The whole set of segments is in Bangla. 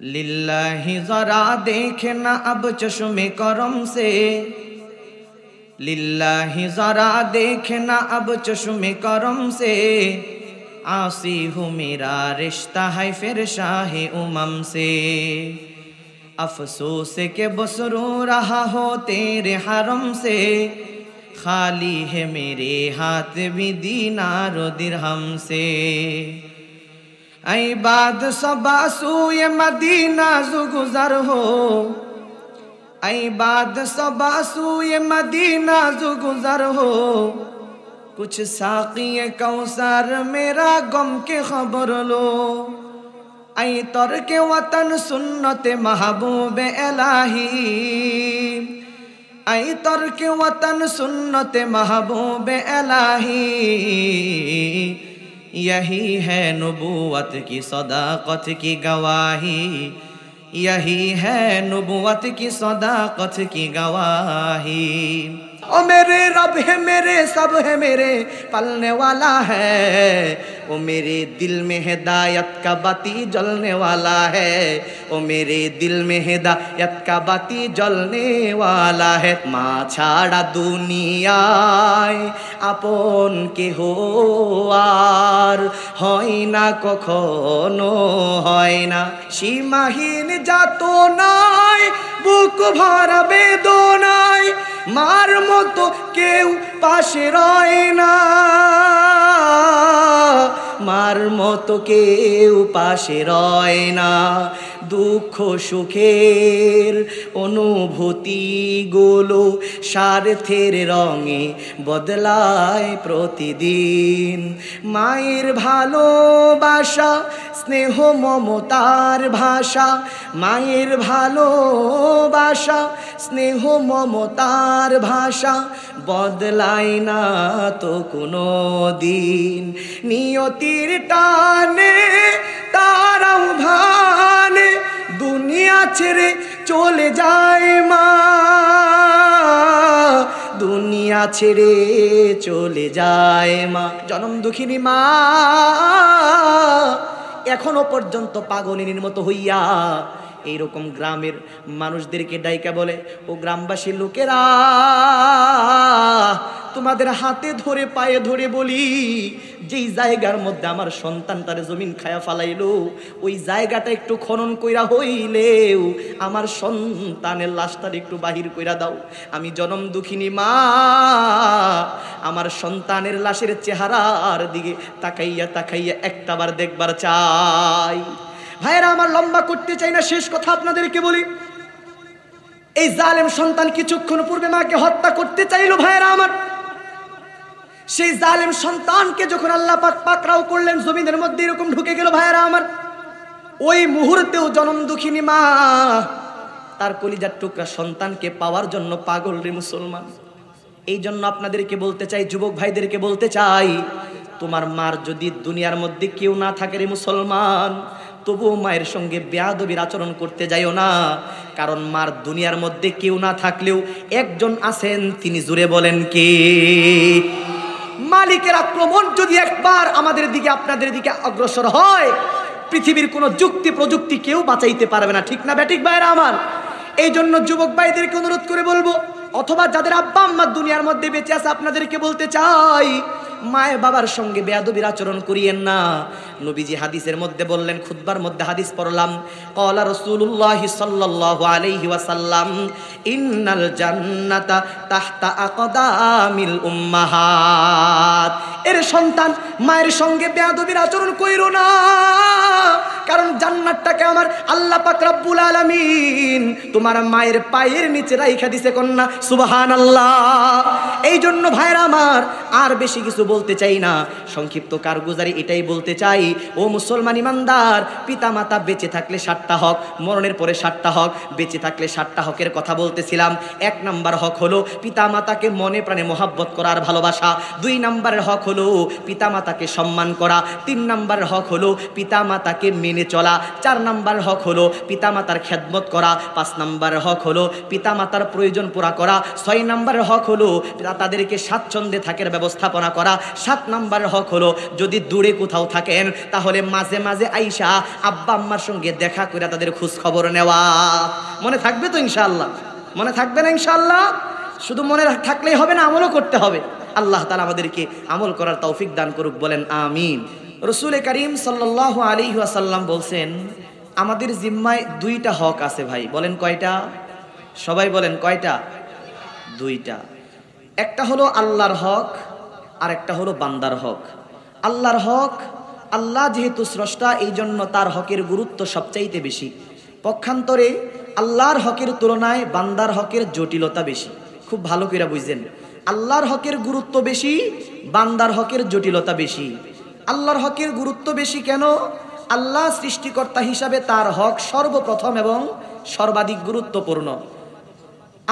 लिल्लाहि ज़रा देखना अब चश्मे करम से, लिल्लाहि ज़रा देखना अब चश्मे करम से, आसी हूँ मेरा रिश्ता है फिर शाही उमम से। अफसोस के बसरो रहा हो तेरे हरम से, खाली है मेरे हाथ भी दीनार दिरहम से। ऐ बाद सबा सूए मदीना जो गुजर हो, ऐ बाद सबा सूए मदीना जो गुजर हो, कुछ साक़िए कौसर मेरा गम के खबर लो। ऐ तर्क वतन सुन्नत महबूब इलाही, ऐ तर्क वतन सुन्नत महबूब इलाही, यही है नबूवत की सदाकत की गवाही, यही है नबूवत की सदाकत की गवाही। ओ मेरे रब है मेरे सब है मेरे पलने वाला है, ओ मेरे दिल में हिदायत का बाती जलने वाला है, ओ मेरे दिल में हिदायत का बाती जलने वाला है। माँ छाड़ा दुनियाय আপন কেহ আর হয় না কখনো হয় না, সীমাহীন যাতনায় বুক ভরা বেদনায় মার মতো কেউ পাশে রয় না, মার মতো কেউ পাশে রয় না। দুঃখ সুখের অনুভূতিগুলো স্বার্থের রঙে বদলায় প্রতিদিন। মায়ের ভালোবাসা স্নেহ মমতার ভাষা, মায়ের ভালোবাসা স্নেহ মমতার ভাষা বদলায় না তো কোনো দিন। নিয়তির টানে তারাও ভানে দুনিয়া ছেড়ে চলে যায় মা, দুনিয়া ছেড়ে চলে যায় মা। জনম দুঃখিনী মা এখনো পর্যন্ত পাগলিনীর মতো হইয়া এইরকম গ্রামের মানুষদেরকে ডাইকা বলে, ও গ্রামবাসী লোকেরা তোমাদের হাতে ধরে পায়ে ধরে বলি, যেই জায়গার মধ্যে আমার সন্তানটারে জমিন খায়া ফালাইলো ওই জায়গাটা একটু খনন কইরা হইলেও আমার সন্তানের লাশটার একটু বাহির কইরা দাও। আমি জনম দুঃখিনী মা আমার সন্তানের লাশের চেহারার দিকে তাকাইয়া তাকাইয়া একটাবার দেখবার চাই। ভাইরা আমার লম্বা করতে চাই না, শেষ কথা আপনাদেরকে বলি। এই জালেম সন্তান কিছুক্ষণ পূর্বে মাকে হত্যা করতে চাইলো। ভাইরা আমার সেই জালেম সন্তানকে যখন আল্লাহ পাক পাকড়াও করলেন, জমিনের মধ্যে এরকম ঢুকে গেল। ভাইরা আমার ওই মুহূর্তেও জনম দুঃখিনী মা তার কলিজার টুকরা সন্তানকে পাওয়ার জন্য পাগল রে মুসলমান। এই জন্য আপনাদেরকে বলতে চাই, যুবক ভাইদেরকে বলতে চাই, তোমার মার যদি দুনিয়ার মধ্যে কেউ না থাকে রে মুসলমান, তবুও মায়ের সঙ্গে বেয়াদবির আচরণ করতে যাইও না। কারণ মার দুনিয়ার মধ্যে কেউ না থাকলেও একজন আছেন, তিনি জুড়ে বলেন কে? মালিকের আক্রমণ যদি একবার আমাদের দিকে আপনাদের দিকে অগ্রসর হয়, পৃথিবীর কোনো যুক্তি প্রযুক্তি কেউ বাঁচাইতে পারবে না। ঠিক না ব্যাটিক ভাইরা আমার? এই জন্য যুবক ভাইদেরকে অনুরোধ করে বলবো, অথবা যাদের আব্বা আম্মা দুনিয়ার মধ্যে বেঁচে আছে আপনাদেরকে বলতে চাই, মায়ের বাবার সঙ্গে বেয়াদবির আচরণ করিয়েন না। নবীজি হাদিসের মধ্যে বললেন, খুতবার মধ্যে হাদিস পড়লাম, ক্বালা রাসূলুল্লাহ সাল্লাল্লাহু আলাইহি ওয়াসাল্লাম ইন্নাল জান্নাতা তাহতা আকদামিল উম্মাহাত। এর সন্তান মায়ের সঙ্গে বেয়াদবির আচরণ কইরো না, কারণ জান্নাতটাকে আমার আল্লাহ পাক রব্বুল আলামিন তোমার মায়ের পায়ের নিচে রাইখা দিছে কন্যা। সুবহানাল্লাহ। এই জন্য ভাইরা আমার আর বেশি কিছু বলতে চাই না, সংক্ষিপ্ত কারগুজারি এটাই বলতে চাই, ও মুসলমান ইমানদার, পিতা মাতা বেঁচে থাকলে 7টা হক, মরণের পরে 7টা হক। বেঁচে থাকলে 7টা হকের কথা বলতেছিলাম। 1 নাম্বার হক হলো পিতা মাতাকে মনে প্রাণে মহাব্বত করার ভালোবাসা। 2 নাম্বারের হক হলো পিতা মাতাকে সম্মান করা। 3 নাম্বারের হক হলো পিতা মাতাকে মেনে চলা। 4 নাম্বারের হক হলো পিতা মাতার খেদমত করা। 5 নাম্বারের হক হলো পিতা মাতার প্রয়োজন পুরা করা। 6 নাম্বারের হক হলো তাদেরকে স্বাচ্ছন্দ্যে থাকার ব্যবস্থাপনা করা। 7 নাম্বারের হক হলো যদি দূরে কোথাও থাকেন তাহলে মাঝে মাঝে আইসা আব্বা আম্মার সঙ্গে দেখা করে তাদের খোঁজ খবর নেওয়া। মনে থাকবে তো ইনশাআল্লাহ? মনে থাকবে না ইনশাআল্লাহ? শুধু মনে থাকলেই হবে না, আমলও করতে হবে। আল্লাহ তাআলা আমাদেরকে আমল করার তৌফিক দান করুক, বলেন আমিন। রাসূল করিম সাল্লাল্লাহু আলাইহি ওয়াসাল্লাম বলছেন, আমাদের জিম্মায় দুইটা হক আছে ভাই। বলেন কয়টা? সবাই বলেন কয়টা? দুইটা। একটা হলো আল্লাহর হক, আর একটা হলো বান্দার হক। আল্লাহর হক, আল্লাহ যেহেতু স্রষ্টা, এই জন্য তার হকের গুরুত্ব সবচাইতে বেশি। পক্ষান্তরে আল্লাহর হকের তুলনায় বান্দার হকের জটিলতা বেশি। খুব ভালো করে বুঝছেন, আল্লাহর হকের গুরুত্ব বেশি, বান্দার হকের জটিলতা বেশি। আল্লাহর হকের গুরুত্ব বেশি কেন? আল্লাহ সৃষ্টিকর্তা হিসাবে তার হক সর্বপ্রথম এবং সর্বাধিক গুরুত্বপূর্ণ।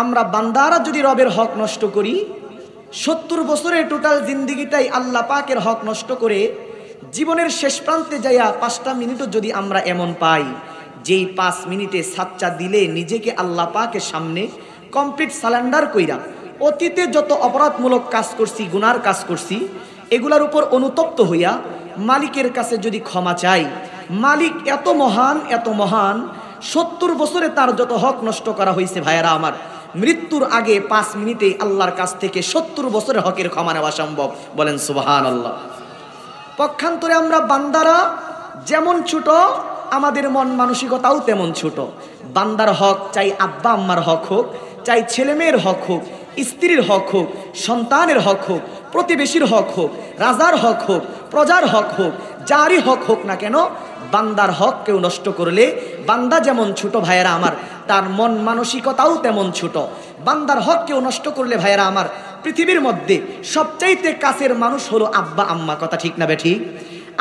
আমরা বান্দারা যদি রবের হক নষ্ট করি, 70 বছরের টোটাল জিন্দিগিটাই আল্লাহ পাকের হক নষ্ট করে জীবনের শেষ প্রান্তে যাইয়া 5টা মিনিটও যদি আমরা এমন পাই, যেই 5 মিনিটে সাচ্চা দিলে নিজেকে আল্লাহ পাকের সামনে কমপ্লিট সারেন্ডার কইরা অতীতে যত অপরাধমূলক কাজ করছি, গুনার কাজ করছি, এগুলার উপর অনুতপ্ত হইয়া মালিকের কাছে যদি ক্ষমা চাই, মালিক এত মহান, এত মহান, 70 বছরে তার যত হক নষ্ট করা হয়েছে ভাইয়েরা আমার, মৃত্যুর আগে 5 মিনিটেই আল্লাহর কাছ থেকে 70 বছরের হকের ক্ষমা নেওয়া সম্ভব। বলেন সুবহানাল্লাহ। পক্ষান্তরে আমরা বান্দারা যেমন ছোট, আমাদের মন মানসিকতাও তেমন ছোট। বান্দার হক, চাই আব্বা আম্মার হক হোক, চাই ছেলে মেয়ের হক হোক, স্ত্রীর হক হোক, সন্তানের হক হোক, প্রতিবেশীর হক হোক, রাজার হক হোক, প্রজার হক হোক, যারই হক হোক না কেন, বান্দার হক কেউ নষ্ট করলে, বান্দা যেমন ছোট ভাইয়েরা আমার, তার মন মানসিকতাও তেমন ছোট। বান্দার হক কেউ নষ্ট করলে ভাইয়েরা আমার, পৃথিবীর মধ্যে সবচাইতে কাছের মানুষ হলো আব্বা আম্মা। কথা ঠিক না বেঠিক?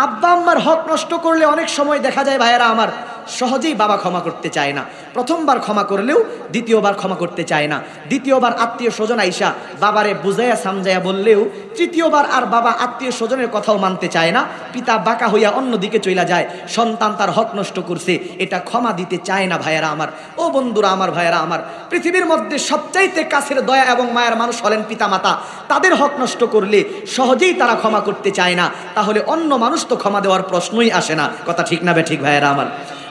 আব্বা আম্মার হক নষ্ট করলে অনেক সময় দেখা যায় ভাইয়েরা আমার, সহজেই বাবা ক্ষমা করতে চায় না। প্রথমবার ক্ষমা করলেও দ্বিতীয়বার ক্ষমা করতে চায় না। দ্বিতীয়বার আত্মীয় স্বজন আইসা বাবারে বুঝাইয়া সামজাইয়া বললেও তৃতীয়বার আর বাবা আত্মীয় স্বজনের কথাও মানতে চায় না। পিতা বাঁকা হইয়া অন্যদিকে চইলা যায়, সন্তান তার হক নষ্ট করছে, এটা ক্ষমা দিতে চায় না ভাইয়েরা আমার। ও বন্ধুরা আমার, ভাইয়েরা আমার, পৃথিবীর মধ্যে সবচাইতে কাছের দয়া এবং মায়ের মানুষ হলেন পিতা মাতা। তাদের হক নষ্ট করলে সহজেই তারা ক্ষমা করতে চায় না, তাহলে অন্য মানুষ তো ক্ষমা দেওয়ার প্রশ্নই আসে না। কথা ঠিক না বেঠিক ভাইয়েরা আমার?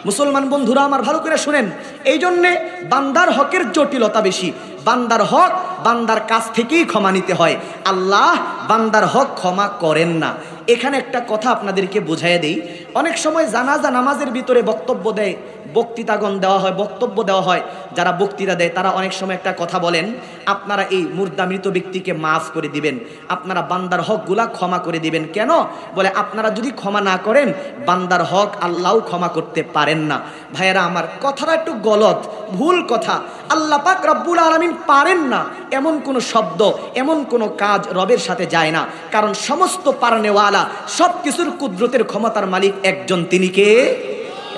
মুসলমান বন্ধুরা আমার, ভালো করে শুনেন, এই জন্যে বান্দার হকের জটিলতা বেশি। বান্দার হক বান্দার কাছ থেকেই ক্ষমা নিতে হয়। আল্লাহ বান্দার হক ক্ষমা করেন না। এখানে একটা কথা আপনাদেরকে বুঝাইয়া দেই। অনেক সময় জানাজা নামাজের ভিতরে বক্তব্য দেয়, বক্তৃতাগণ দেওয়া হয়, বক্তব্য দেওয়া হয়, যারা বক্তৃতা দেয় তারা অনেক সময় একটা কথা বলেন, আপনারা এই মুর্দা মৃত ব্যক্তিকে মাফ করে দিবেন, আপনারা বান্দার হকগুলা ক্ষমা করে দিবেন। কেন? বলে আপনারা যদি ক্ষমা না করেন, বান্দার হক আল্লাহও ক্ষমা করতে পারেন না। ভাইয়েরা আমার, কথাটা একটু গলত, ভুল কথা। আল্লাহ পাক রব্বুল আলামিন পারেন না এমন কোনো শব্দ, এমন কোনো কাজ রবের সাথে যায় না। কারণ সমস্ত পারনেওয়ালা, সব কিছুর কুদরতের ক্ষমতার মালিক একজন, তিনি কে?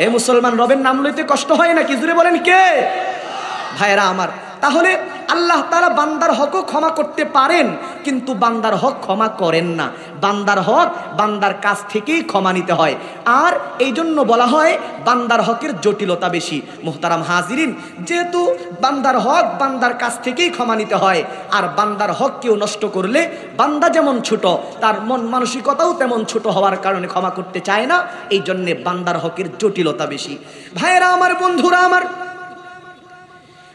এ মুসলমান, রবের নাম লইতে কষ্ট হয় না? কি জুড়ে বলেন কে? ভাইয়েরা আমার, তাহলে আল্লাহ তাআলা বান্দার হকও ক্ষমা করতে পারেন, কিন্তু বান্দার হক ক্ষমা করেন না। বান্দার হক বান্দার কাছ থেকেই ক্ষমা নিতে হয়। আর এই জন্য বলা হয় বান্দার হকের জটিলতা বেশি। মুহতারাম হাজিরিন, যেহেতু বান্দার হক বান্দার কাছ থেকেই ক্ষমা নিতে হয়, আর বান্দার হক কেউ নষ্ট করলে বান্দা যেমন ছোট, তার মন মানসিকতাও তেমন ছোট হওয়ার কারণে ক্ষমা করতে চায় না। এই জন্যে বান্দার হকের জটিলতা বেশি। ভাইয়েরা আমার, বন্ধুরা আমার,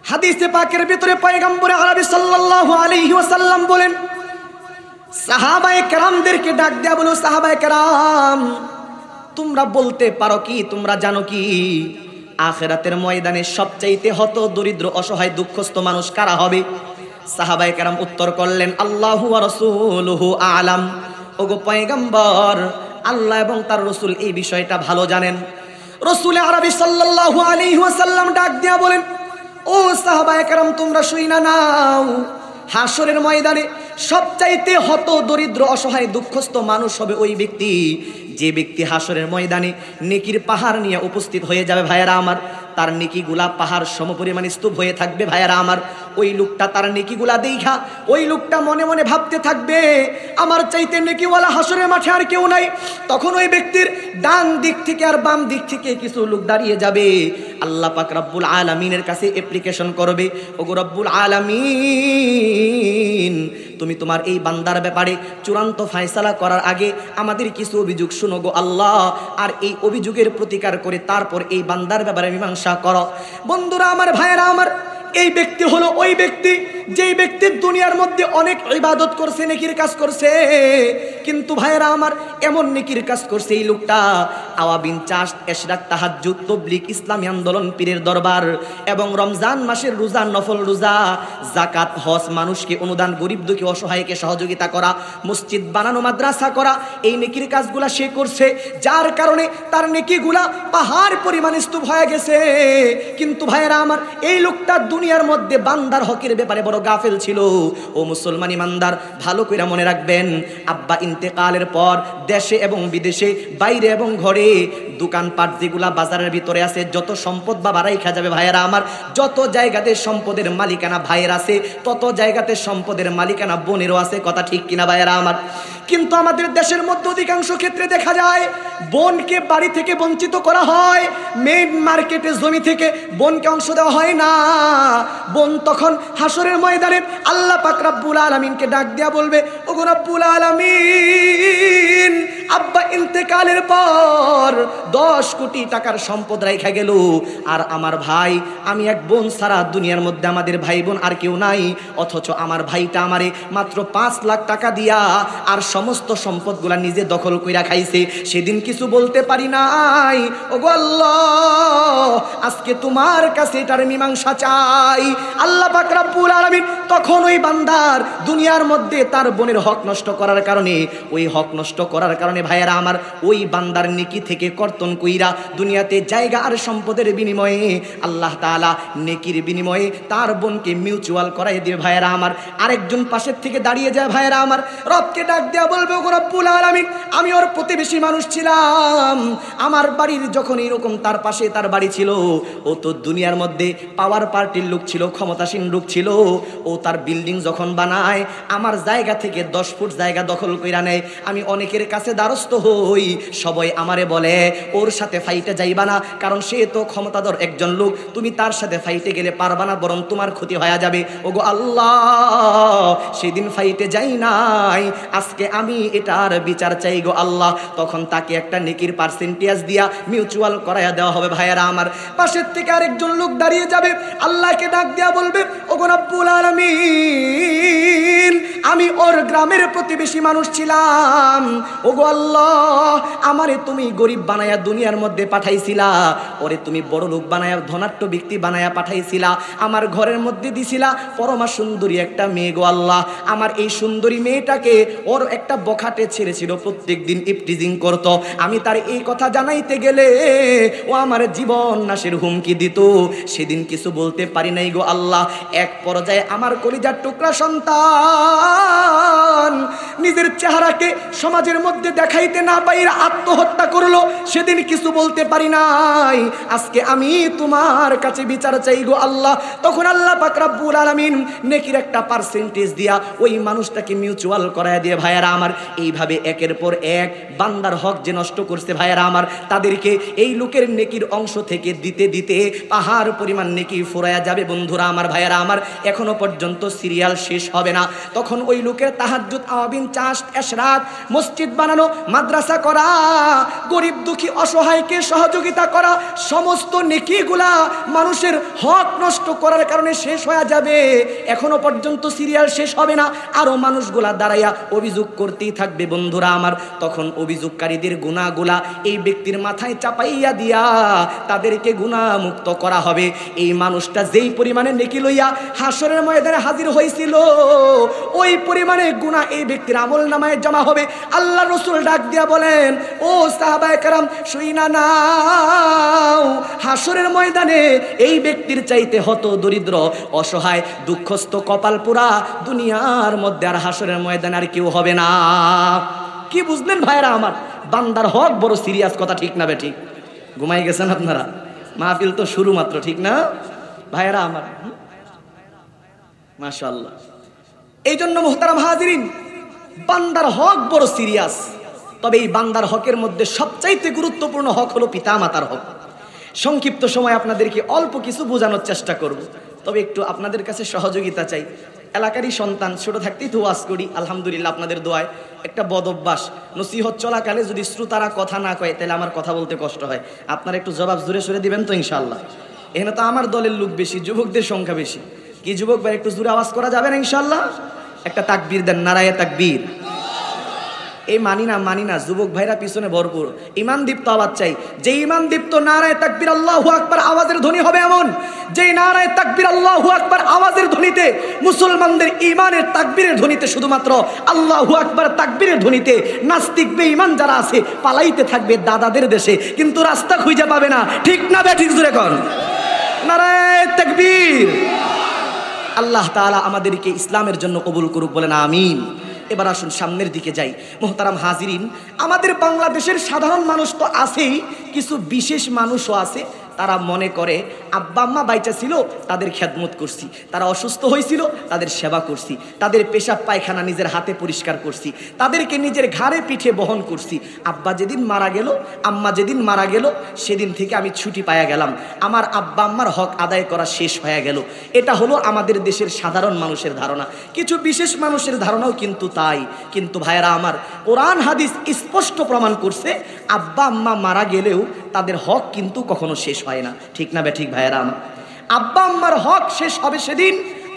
হাদিসে পাকের ভিতরে পয়গম্বর আরবি সাল্লাল্লাহু আলাইহি ওয়াসাল্লাম বলেন, সাহাবায়ে কেরামদেরকে ডাক দেয়া বলো, সাহাবায়ে কেরাম, তোমরা বলতে পারো কি, তোমরা জানো কি, আখিরাতের ময়দানে সবচাইতে হত দরিদ্র অসহায় দুঃখস্থ মানুষ কারা হবে? সাহাবায়ে কেরাম উত্তর করলেন, আল্লাহু ওয়া রাসূলুহু আ'লাম। ওগো পয়গম্বর, আল্লাহ এবং তার রাসূল এই বিষয়টা ভালো জানেন। রাসূল আরবি সাল্লাল্লাহু আলাইহি ওয়াসাল্লাম ডাক দিয়া বলেন, ও সাহাবায়ে কেরাম, তোমরা শুইনা নাও, হাসরের ময়দানে সবচাইতে হত দরিদ্র অসহায় দুঃখস্থ মানুষ হবে ওই ব্যক্তি, যে ব্যক্তি হাসরের ময়দানে নেকির পাহাড় নিয়ে উপস্থিত হয়ে যাবে। ভাইয়েরা আমার, তার নেকিগুলা পাহাড় সমপরিমাণ স্তূপ হয়ে থাকবে। ভাইয়েরা আমার, ওই লোকটা তার নেকিগুলা দেখা ওই লোকটা মনে মনে ভাবতে থাকবে আমার চাইতে নেকিওয়ালা হাসরের মাঠে আর কেউ নাই। তখন ওই ব্যক্তির ডান দিক থেকে আর বাম দিক থেকে কিছু লোক দাঁড়িয়ে যাবে, আল্লাহ পাক রব্বুল আলামিনের কাছে অ্যাপ্লিকেশন করবে, ওগো রব্বুল আলামিন তুমি তোমার এই বান্দার ব্যাপারে চূড়ান্ত ফয়সালা করার আগে আমাদের কিছু অভিযোগ শুনো গো আল্লাহ, আর এই অভিযোগের প্রতিকার করে তারপর এই বান্দার ব্যাপারে মীমাংসা করো। বন্ধুরা আমার, ভাইয়েরা আমার, এই ব্যক্তি হলো ওই ব্যক্তি যেই ব্যক্তি দুনিয়ার মধ্যে অনেক ইবাদত করছে, নেকির কাজ করছে, কিন্তু ভাইয়েরা আমার এমন নেকির কাজ করছে এই লোকটা আওয়াবিন চাষ, এশরাক, তাহাজ্জুদ, তাবলীগ, ইসলামী আন্দোলন, পীরের দরবার এবং রমজান মাসের রোজা, নফল রোজা, যাকাত, হজ, মানুষকে অনুদান, গরিব দুঃখী অসহায়কে সহযোগিতা করা, মসজিদ বানানো, মাদ্রাসা করা, এই নেকির কাজগুলা সে করছে, যার কারণে তার নেকিগুলা পাহাড় পরিমাণ স্তূপ হয়ে গেছে। কিন্তু ভাইয়েরা আমার এই লোকটা দুনিয়ার মধ্যে বান্দার হকের ব্যাপারে বড় গাফেল ছিল। ও মুসলমান ইমানদার, ভালো করে মনে রাখবেন, আব্বা ইন্তেকালের পর দেশে এবং বিদেশে, বাইরে এবং ঘরে, দোকানপাট যেগুলা বাজারের ভিতরে আছে, যত সম্পদ বাবা রাইখা যাবে ভাইয়েরা আমার, যত জায়গাতে সম্পদের মালিকানা ভাইয়ের আছে, তত জায়গাতে সম্পদের মালিকানা বোনেরও আছে। কথা ঠিক কিনা ভাইয়েরা আমার? কিন্তু আমাদের দেশের মধ্যে অধিকাংশ ক্ষেত্রে দেখা যায় বোনকে বাড়ি থেকে বঞ্চিত করা হয়, মেইন মার্কেটে জমি থেকে বোনকে অংশ দেওয়া হয় না। বোন তখন হাসরের ময়দানে আল্লাহ পাক রব্বুল আলামিনকে ডাক দিয়া বলবে, ওগো রব্বুল আলামিন, আব্বা ইন্তেকালের পর 10 কোটি টাকার সম্পদ রাইখা গেল, আর আমার ভাই, আমি এক বোন ছাড়া দুনিয়ার মধ্যে আমাদের ভাই বোন আর কেউ নাই, অথচ আমার ভাইটা আমারে মাত্র 5 লাখ টাকা দিয়া আর সমস্ত সম্পদগুলা নিজে দখল কইরা খাইছে, সেদিন কিছু বলতে পারি নাই। ওগো আল্লাহ, আজকে তোমার কাছে এটার মীমাংসা চাই। আল্লাহ পাক রব্বুল আলামিন তখন ওই বান্দার দুনিয়ার মধ্যে তার বোনের হক নষ্ট করার কারণে, ওই হক নষ্ট করার কারণে ভাইয়েরা আমার ওই বান্দার নেকি থেকে কর্তন কইরা দুনিয়াতে জায়গা আর সম্পদের বিনিময়ে আল্লাহ তাআলা নেকির বিনিময়ে তার বোনকে মিউচুয়াল করাই দিবে ভাইয়েরা আমার। আরেকজন পাশের থেকে দাঁড়িয়ে যায় ভাইয়েরা আমার, রবকে ডাক দেয়া বলবে, ওগো রব্বুল আলামিন, আমি ওর প্রতিবেশী মানুষ ছিলাম, আমার বাড়ির যখন এরকম তার পাশে তার বাড়ি ছিল, ও তো দুনিয়ার মধ্যে পাওয়ার পার্টির লোক ছিল, ক্ষমতাসীন লোক ছিল, ও তার বিল্ডিং যখন বানায় আমার জায়গা থেকে 10 ফুট জায়গা দখল কইরা নেয়, আমি অনেকের কাছে দ্বারস্থ হই, সবাই আমারে বলে ওর সাথে ফাইটে যাইবা না, কারণ সে তো ক্ষমতাধর একজন লোক, তুমি তার সাথে ফাইটে গেলে পারবা না, বরং তোমার ক্ষতি হয়ে যাবে। ওগো আল্লাহ, সেদিন ফাইটে যাই নাই, আজকে আমি এটার বিচার চাই গো আল্লাহ। তখন তাকে একটা নেকির পার্সেন্টেজ দিয়া মিউচুয়াল করাইয়া দেওয়া হবে ভাইয়েরা আমার। পাশের থেকে আরেকজন লোক দাঁড়িয়ে যাবে, আল্লাহকে ডাক দেয়া বলবে, ওগো রব্বুল আলামিন, আমি ওর গ্রামের প্রতিবেশী মানুষ ছিলাম, ওগো আল্লাহ, আমারে তুমি গরিব বানায়া দুনিয়ার মধ্যে পাঠাইছিলা, ওরে তুমি বড় লোক বানায়া ধনাঢ্য ব্যক্তি বানায়া পাঠাইছিলা, আমার ঘরের মধ্যে দিছিলা পরমা সুন্দরী একটা মেয়ে গো আল্লাহ, আমার এই সুন্দরী মেয়েটাকে ওর একটা বখাটে ছেড়েছিল, প্রত্যেক দিন ইফটিজিং করতো, আমি তার এই কথা জানাইতে গেলে ও আমার জীবন নাশের হুমকি দিত, সেদিন কিছু বলতে পারি নাই গো আল্লাহ। এক পর্যায়ে আমার কলিজার টুকরা সন্তান নিজের চেহারাকে সমাজের মধ্যে দেখাইতে না পাইরা আত্মহত্যা করলো, সেদিন কিছু বলতে পারি নাই, আজকে আমি তোমার কাছে বিচার চাই গো আল্লাহ। তখন আল্লাহ পাক রব্বুল আলামিন নেকির একটা পার্সেন্টেজ দিয়া ওই মানুষটাকে মিউচুয়াল করায় দিয়ে ভাইয়ারা আমার, এইভাবে একের পর এক বান্দার হক যে নষ্ট করছে ভাইয়ারা আমার, তাদেরকে এই লোকের নেকির অংশ থেকে দিতে দিতে পাহাড় পরিমাণ নেকি ফুরায়া যাবে বন্ধুরা আমার, ভাইয়ারা আমার। এখনো পর্যন্ত সিরিয়াল শেষ হবে না। তখন ওই লোকের তাহাজ্জুদ, আওয়াবিন চাষ, এশরাক, মসজিদ বানানো, মাদ্রাসা করা, গরিব দুঃখী অসহায়কে সহযোগিতা করা, সমস্ত নেকিগুলা মানুষের হক নষ্ট করার কারণে শেষ হয়ে যাবে। এখনো পর্যন্ত সিরিয়াল শেষ হবে না, আরো মানুষগুলা দাঁড়াইয়া অভিযোগ করতেই থাকবে বন্ধুরা আমার। তখন অভিযোগকারীদের গুনাহগুলা এই ব্যক্তির মাথায় চাপাইয়া দিয়া তাদেরকে গুনাহমুক্ত করা হবে। এই মানুষটা যেই পরিমাণে নেকি লইয়া হাসরের ময়দানে হাজির হয়েছিল, ওই পরিমাণে গুনাহ এই ব্যক্তির আমল নামায় জমা হবে। আল্লাহ রাসূল ডাক দিয়া বলেন, ও সাহাবায়ে কেরাম, শুইনা নাও, হাসরের ময়দানে এই ব্যক্তির চাইতে হত দরিদ্র, অসহায়, দুঃখস্থ, কপাল পোড়া দুনিয়ার মধ্যে আর হাসরের ময়দানে আর কেউ হবে না। কি বুঝলেন ভাইরা আমার? বান্দার হক বড় সিরিয়াস কথা, ঠিক না বেঠিক? ঘুমাই গেছেন আপনারা? মাহফিল তো শুরু মাত্র, ঠিক না ভাইরা আমার? মাশাআল্লাহ। এই জন্য মুহতারাম হাজিরিন, বান্দার হক বড় সিরিয়াস। তবে এই বান্দার হকের মধ্যে সবচাইতে গুরুত্বপূর্ণ হক হলো পিতামাতার হক। সংক্ষিপ্ত সময় আপনাদেরকে অল্প কিছু বোঝানোর চেষ্টা করব, তবে একটু আপনাদের কাছে সহযোগিতা চাই। এলাকারই সন্তান, ছোট থাকতেই তো ওয়াজ করি, আলহামদুলিল্লাহ আপনাদের দোয়ায়। একটা বদ অভ্যাস, নসিহত চলাকালে যদি শ্রোতারা কথা না কয় তাহলে আমার কথা বলতে কষ্ট হয়। আপনারা একটু জবাব জোরে সরে দিবেন তো ইনশাআল্লাহ। এখানে তো আমার দলের লোক বেশি, যুবকদের সংখ্যা বেশি। কি যুবক ভাই, একটু জোরে আওয়াজ করা যাবে না ইনশাআল্লাহ? একটা তাকবীর দেন, নারায়ে তাকবীর। এই মানি না যুবক ভাইরা পিছনে ভরপুর। ইমান দীপ্ত আওয়াজ চাই। যে ইমান দীপ্ত নারায়ে তাকবীর আল্লাহু আকবার আওয়াজের ধ্বনি হবে এমন, যে নারায়ে তাকবীর আল্লাহু আকবার আওয়াজের ধ্বনিতে, মুসলমানদের ইমানের তাকবীরের ধ্বনিতে, শুধুমাত্র আল্লাহু আকবার তাকবীরের ধ্বনিতে নাস্তিক বেঈমান যারা আছে পালাইতে থাকবে দাদাদের দেশে, কিন্তু রাস্তা খুঁজে পাবে না। ঠিক না বে ঠিক? জোরে কোন নারায়ে তাকবীর। আল্লাহ তাআলা আমাদেরকে ইসলামের জন্য কবুল করুক, বলেন আমিন। এবার আসুন সামনের দিকে যাই। মুহতারাম হাজিরিন, আমাদের বাংলাদেশের সাধারণ মানুষ তো আছেই, কিছু বিশেষ মানুষও আছে। তারা মনে করে আব্বা আম্মা বাইচা ছিল, তাদের খেদমত করছি, তারা অসুস্থ হয়েছিল, তাদের সেবা করছি, তাদের পেশাব পায়খানা নিজের হাতে পরিষ্কার করছি, তাদেরকে নিজের ঘাড়ে পিঠে বহন করছি। আব্বা যেদিন মারা গেল, আম্মা যেদিন মারা গেল, সেদিন থেকে আমি ছুটি পাইয়া গেলাম, আমার আব্বা আম্মার হক আদায় করা শেষ হয়ে গেল। এটা হলো আমাদের দেশের সাধারণ মানুষের ধারণা। কিছু বিশেষ মানুষের ধারণাও কিন্তু তাই। কিন্তু ভাইয়েরা আমার, কোরআন হাদিস স্পষ্ট প্রমাণ করছে আব্বা আম্মা মারা গেলেও তাদের হক কিন্তু কখনো শেষ হয় না। ঠিক না বে ঠিক ভাইয়েরা আমার? আব্বা আম্মার হক শেষ হবে সেদিন,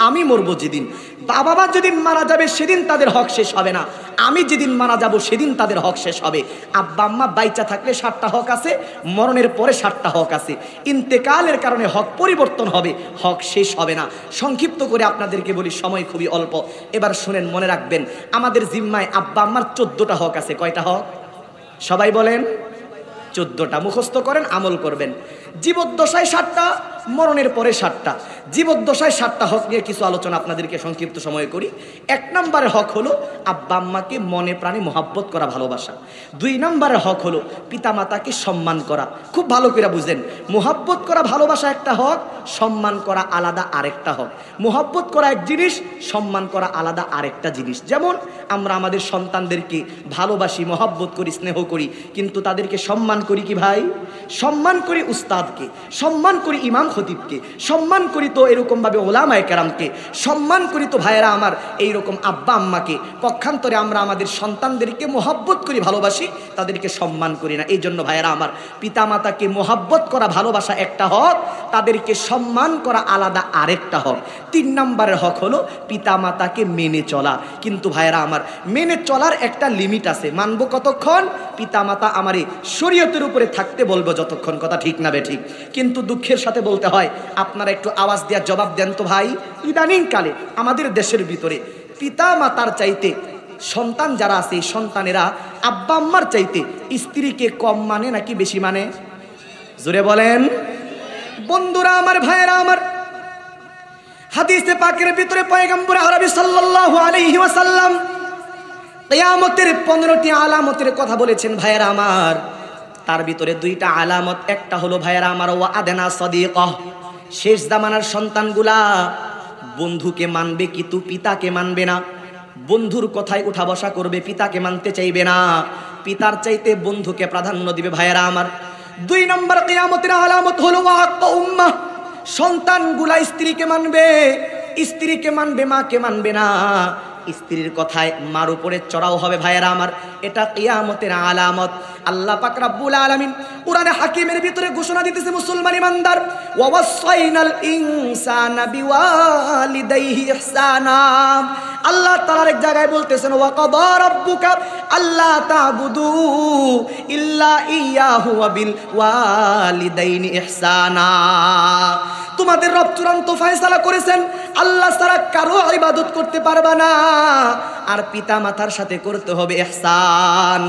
আমি মরবো যেদিন। বাবা মা যেদিন মারা যাবে সেদিন তাদের হক শেষ হবে না, আমি যেদিন মারা যাব সেদিন তাদের হক শেষ হবে। আব্বা আম্মা বাইচা থাকলে 7টা হক আছে, মরণের পরে 7টা হক আছে। ইন্তেকালের কারণে হক পরিবর্তন হবে, হক শেষ হবে না। সংক্ষিপ্ত করে আপনাদেরকে বলি, সময় খুবই অল্প। এবার শুনেন, মনে রাখবেন, আমাদের জিম্মায় আব্বা আম্মার 14টা হক আছে। কয়টা হক? সবাই বলেন। 14টা। মুখস্থ করেন, আমল করবেন। জীবদ্দশায় 7টা, মরণের পরে 7টা। জীবদ্দশায় 7টা হক নিয়ে কিছু আলোচনা আপনাদেরকে সংক্ষিপ্ত সময়ে করি। 1 নম্বরের হক হলো আব্বা আম্মাকে মনে প্রাণে মহাব্বত করা, ভালোবাসা। 2 নম্বরের হক হলো পিতামাতাকে সম্মান করা। খুব ভালো করে বুঝেন, মহাব্বত করা ভালোবাসা একটা হক, সম্মান করা আলাদা আরেকটা হক। মহাব্বত করা এক জিনিস, সম্মান করা আলাদা আরেকটা জিনিস। যেমন আমরা আমাদের সন্তানদেরকে ভালোবাসি, মহাব্বত করি, স্নেহ করি, কিন্তু তাদেরকে সম্মান করি কি ভাই? সম্মান করি উস্তাদকে, সম্মান করি ইমাম খতিবকে, সম্মান করি তো এরকমভাবে ওলামায়ে কেরামকে, সম্মান করি তো ভাইয়েরা আমার এইরকম আব্বা আম্মাকে। পক্ষান্তরে আমরা আমাদের সন্তানদেরকে মহাব্বত করি, ভালোবাসি, তাদেরকে সম্মান করি না। এই জন্য ভাইয়েরা আমার, পিতামাতাকে মহাব্বত করা ভালোবাসা একটা হক, তাদেরকে সম্মান করা আলাদা আরেকটা হক। 3 নম্বরের হক হলো পিতামাতাকে মেনে চলা। কিন্তু ভাইয়েরা আমার, মেনে চলার একটা লিমিট আছে। মানবো কতক্ষণ? পিতামাতা আমারে শরীয়তের উপরে থাকতে বলবো যতক্ষণ। কথা ঠিক না বে ঠিক? কিন্তু দুঃখের সাথে বলতে হয়, আপনারা একটু আওয়াজ দেওয়ার জবাব দেন তো ভাই। ইদানিং কালে আমাদের দেশের ভিতরে পিতা মাতার চাইতে সন্তান যারা আছে, সন্তানেরা আব্বা আম্মার চাইতে স্ত্রীকে কম মানে নাকি বেশি মানে? জোরে বলেন। বন্ধুরা আমার, ভাইয়েরা আমার, হাদিসে পাকের ভিতরে পয়গম্বর আরবি সাল্লাল্লাহু আলাইহি ওয়াসাল্লাম কিয়ামতের 15টি আলামতের কথা বলেছেন ভাইয়েরা আমার। তার ভিতরে 2টা আলামত। একটা হলো ভাইয়েরা আমার, ওয়া আদনা সাদিকাহ, শেষ জামানার সন্তানগুলা বন্ধুকে মানবে কিন্তু পিতাকে মানবে না। বন্ধুর কথায় উঠা বসা করবে, পিতাকে মানতে চাইবে না, পিতার চাইতে বন্ধুকে প্রাধান্য দিবে ভাইয়েরা আমার। 2 নম্বর কিয়ামতের আলামত হলো ওয়া হাক্কা উম্মাহ, সন্তানগুলা স্ত্রীকে মানবে, স্ত্রীকে মানবে, মাকে মানবে না। স্ত্রীর কথায় মার উপরে চড়াও হবে ভাইয়েরা আমার। এটা কিয়ামতের আলামত। আল্লাহ পাক রব্বুল আলামিন কুরআনে হাকিমের ভিতরে ঘোষণা দিতেছে, মুসলমান ইমানদার, ওয়া ওয়াসাইনাল ইনসানা বিওয়ালিদাইহি ইহসানা। আল্লাহ তাআলা এক জায়গায় বলতেছেন, ওয়া কাদা রাব্বুকা আল্লা তা'বুদু ইল্লা ইয়াহু ওয়া বিল ওয়ালিদাইনি ইহসানা। তোমাদের রব চূড়ান্ত ফয়সালা করেছেন, আল্লাহ ছাড়া কারো ইবাদত করতে পারবা না, আর পিতা মাতার সাথে করতে হবে ইহসান।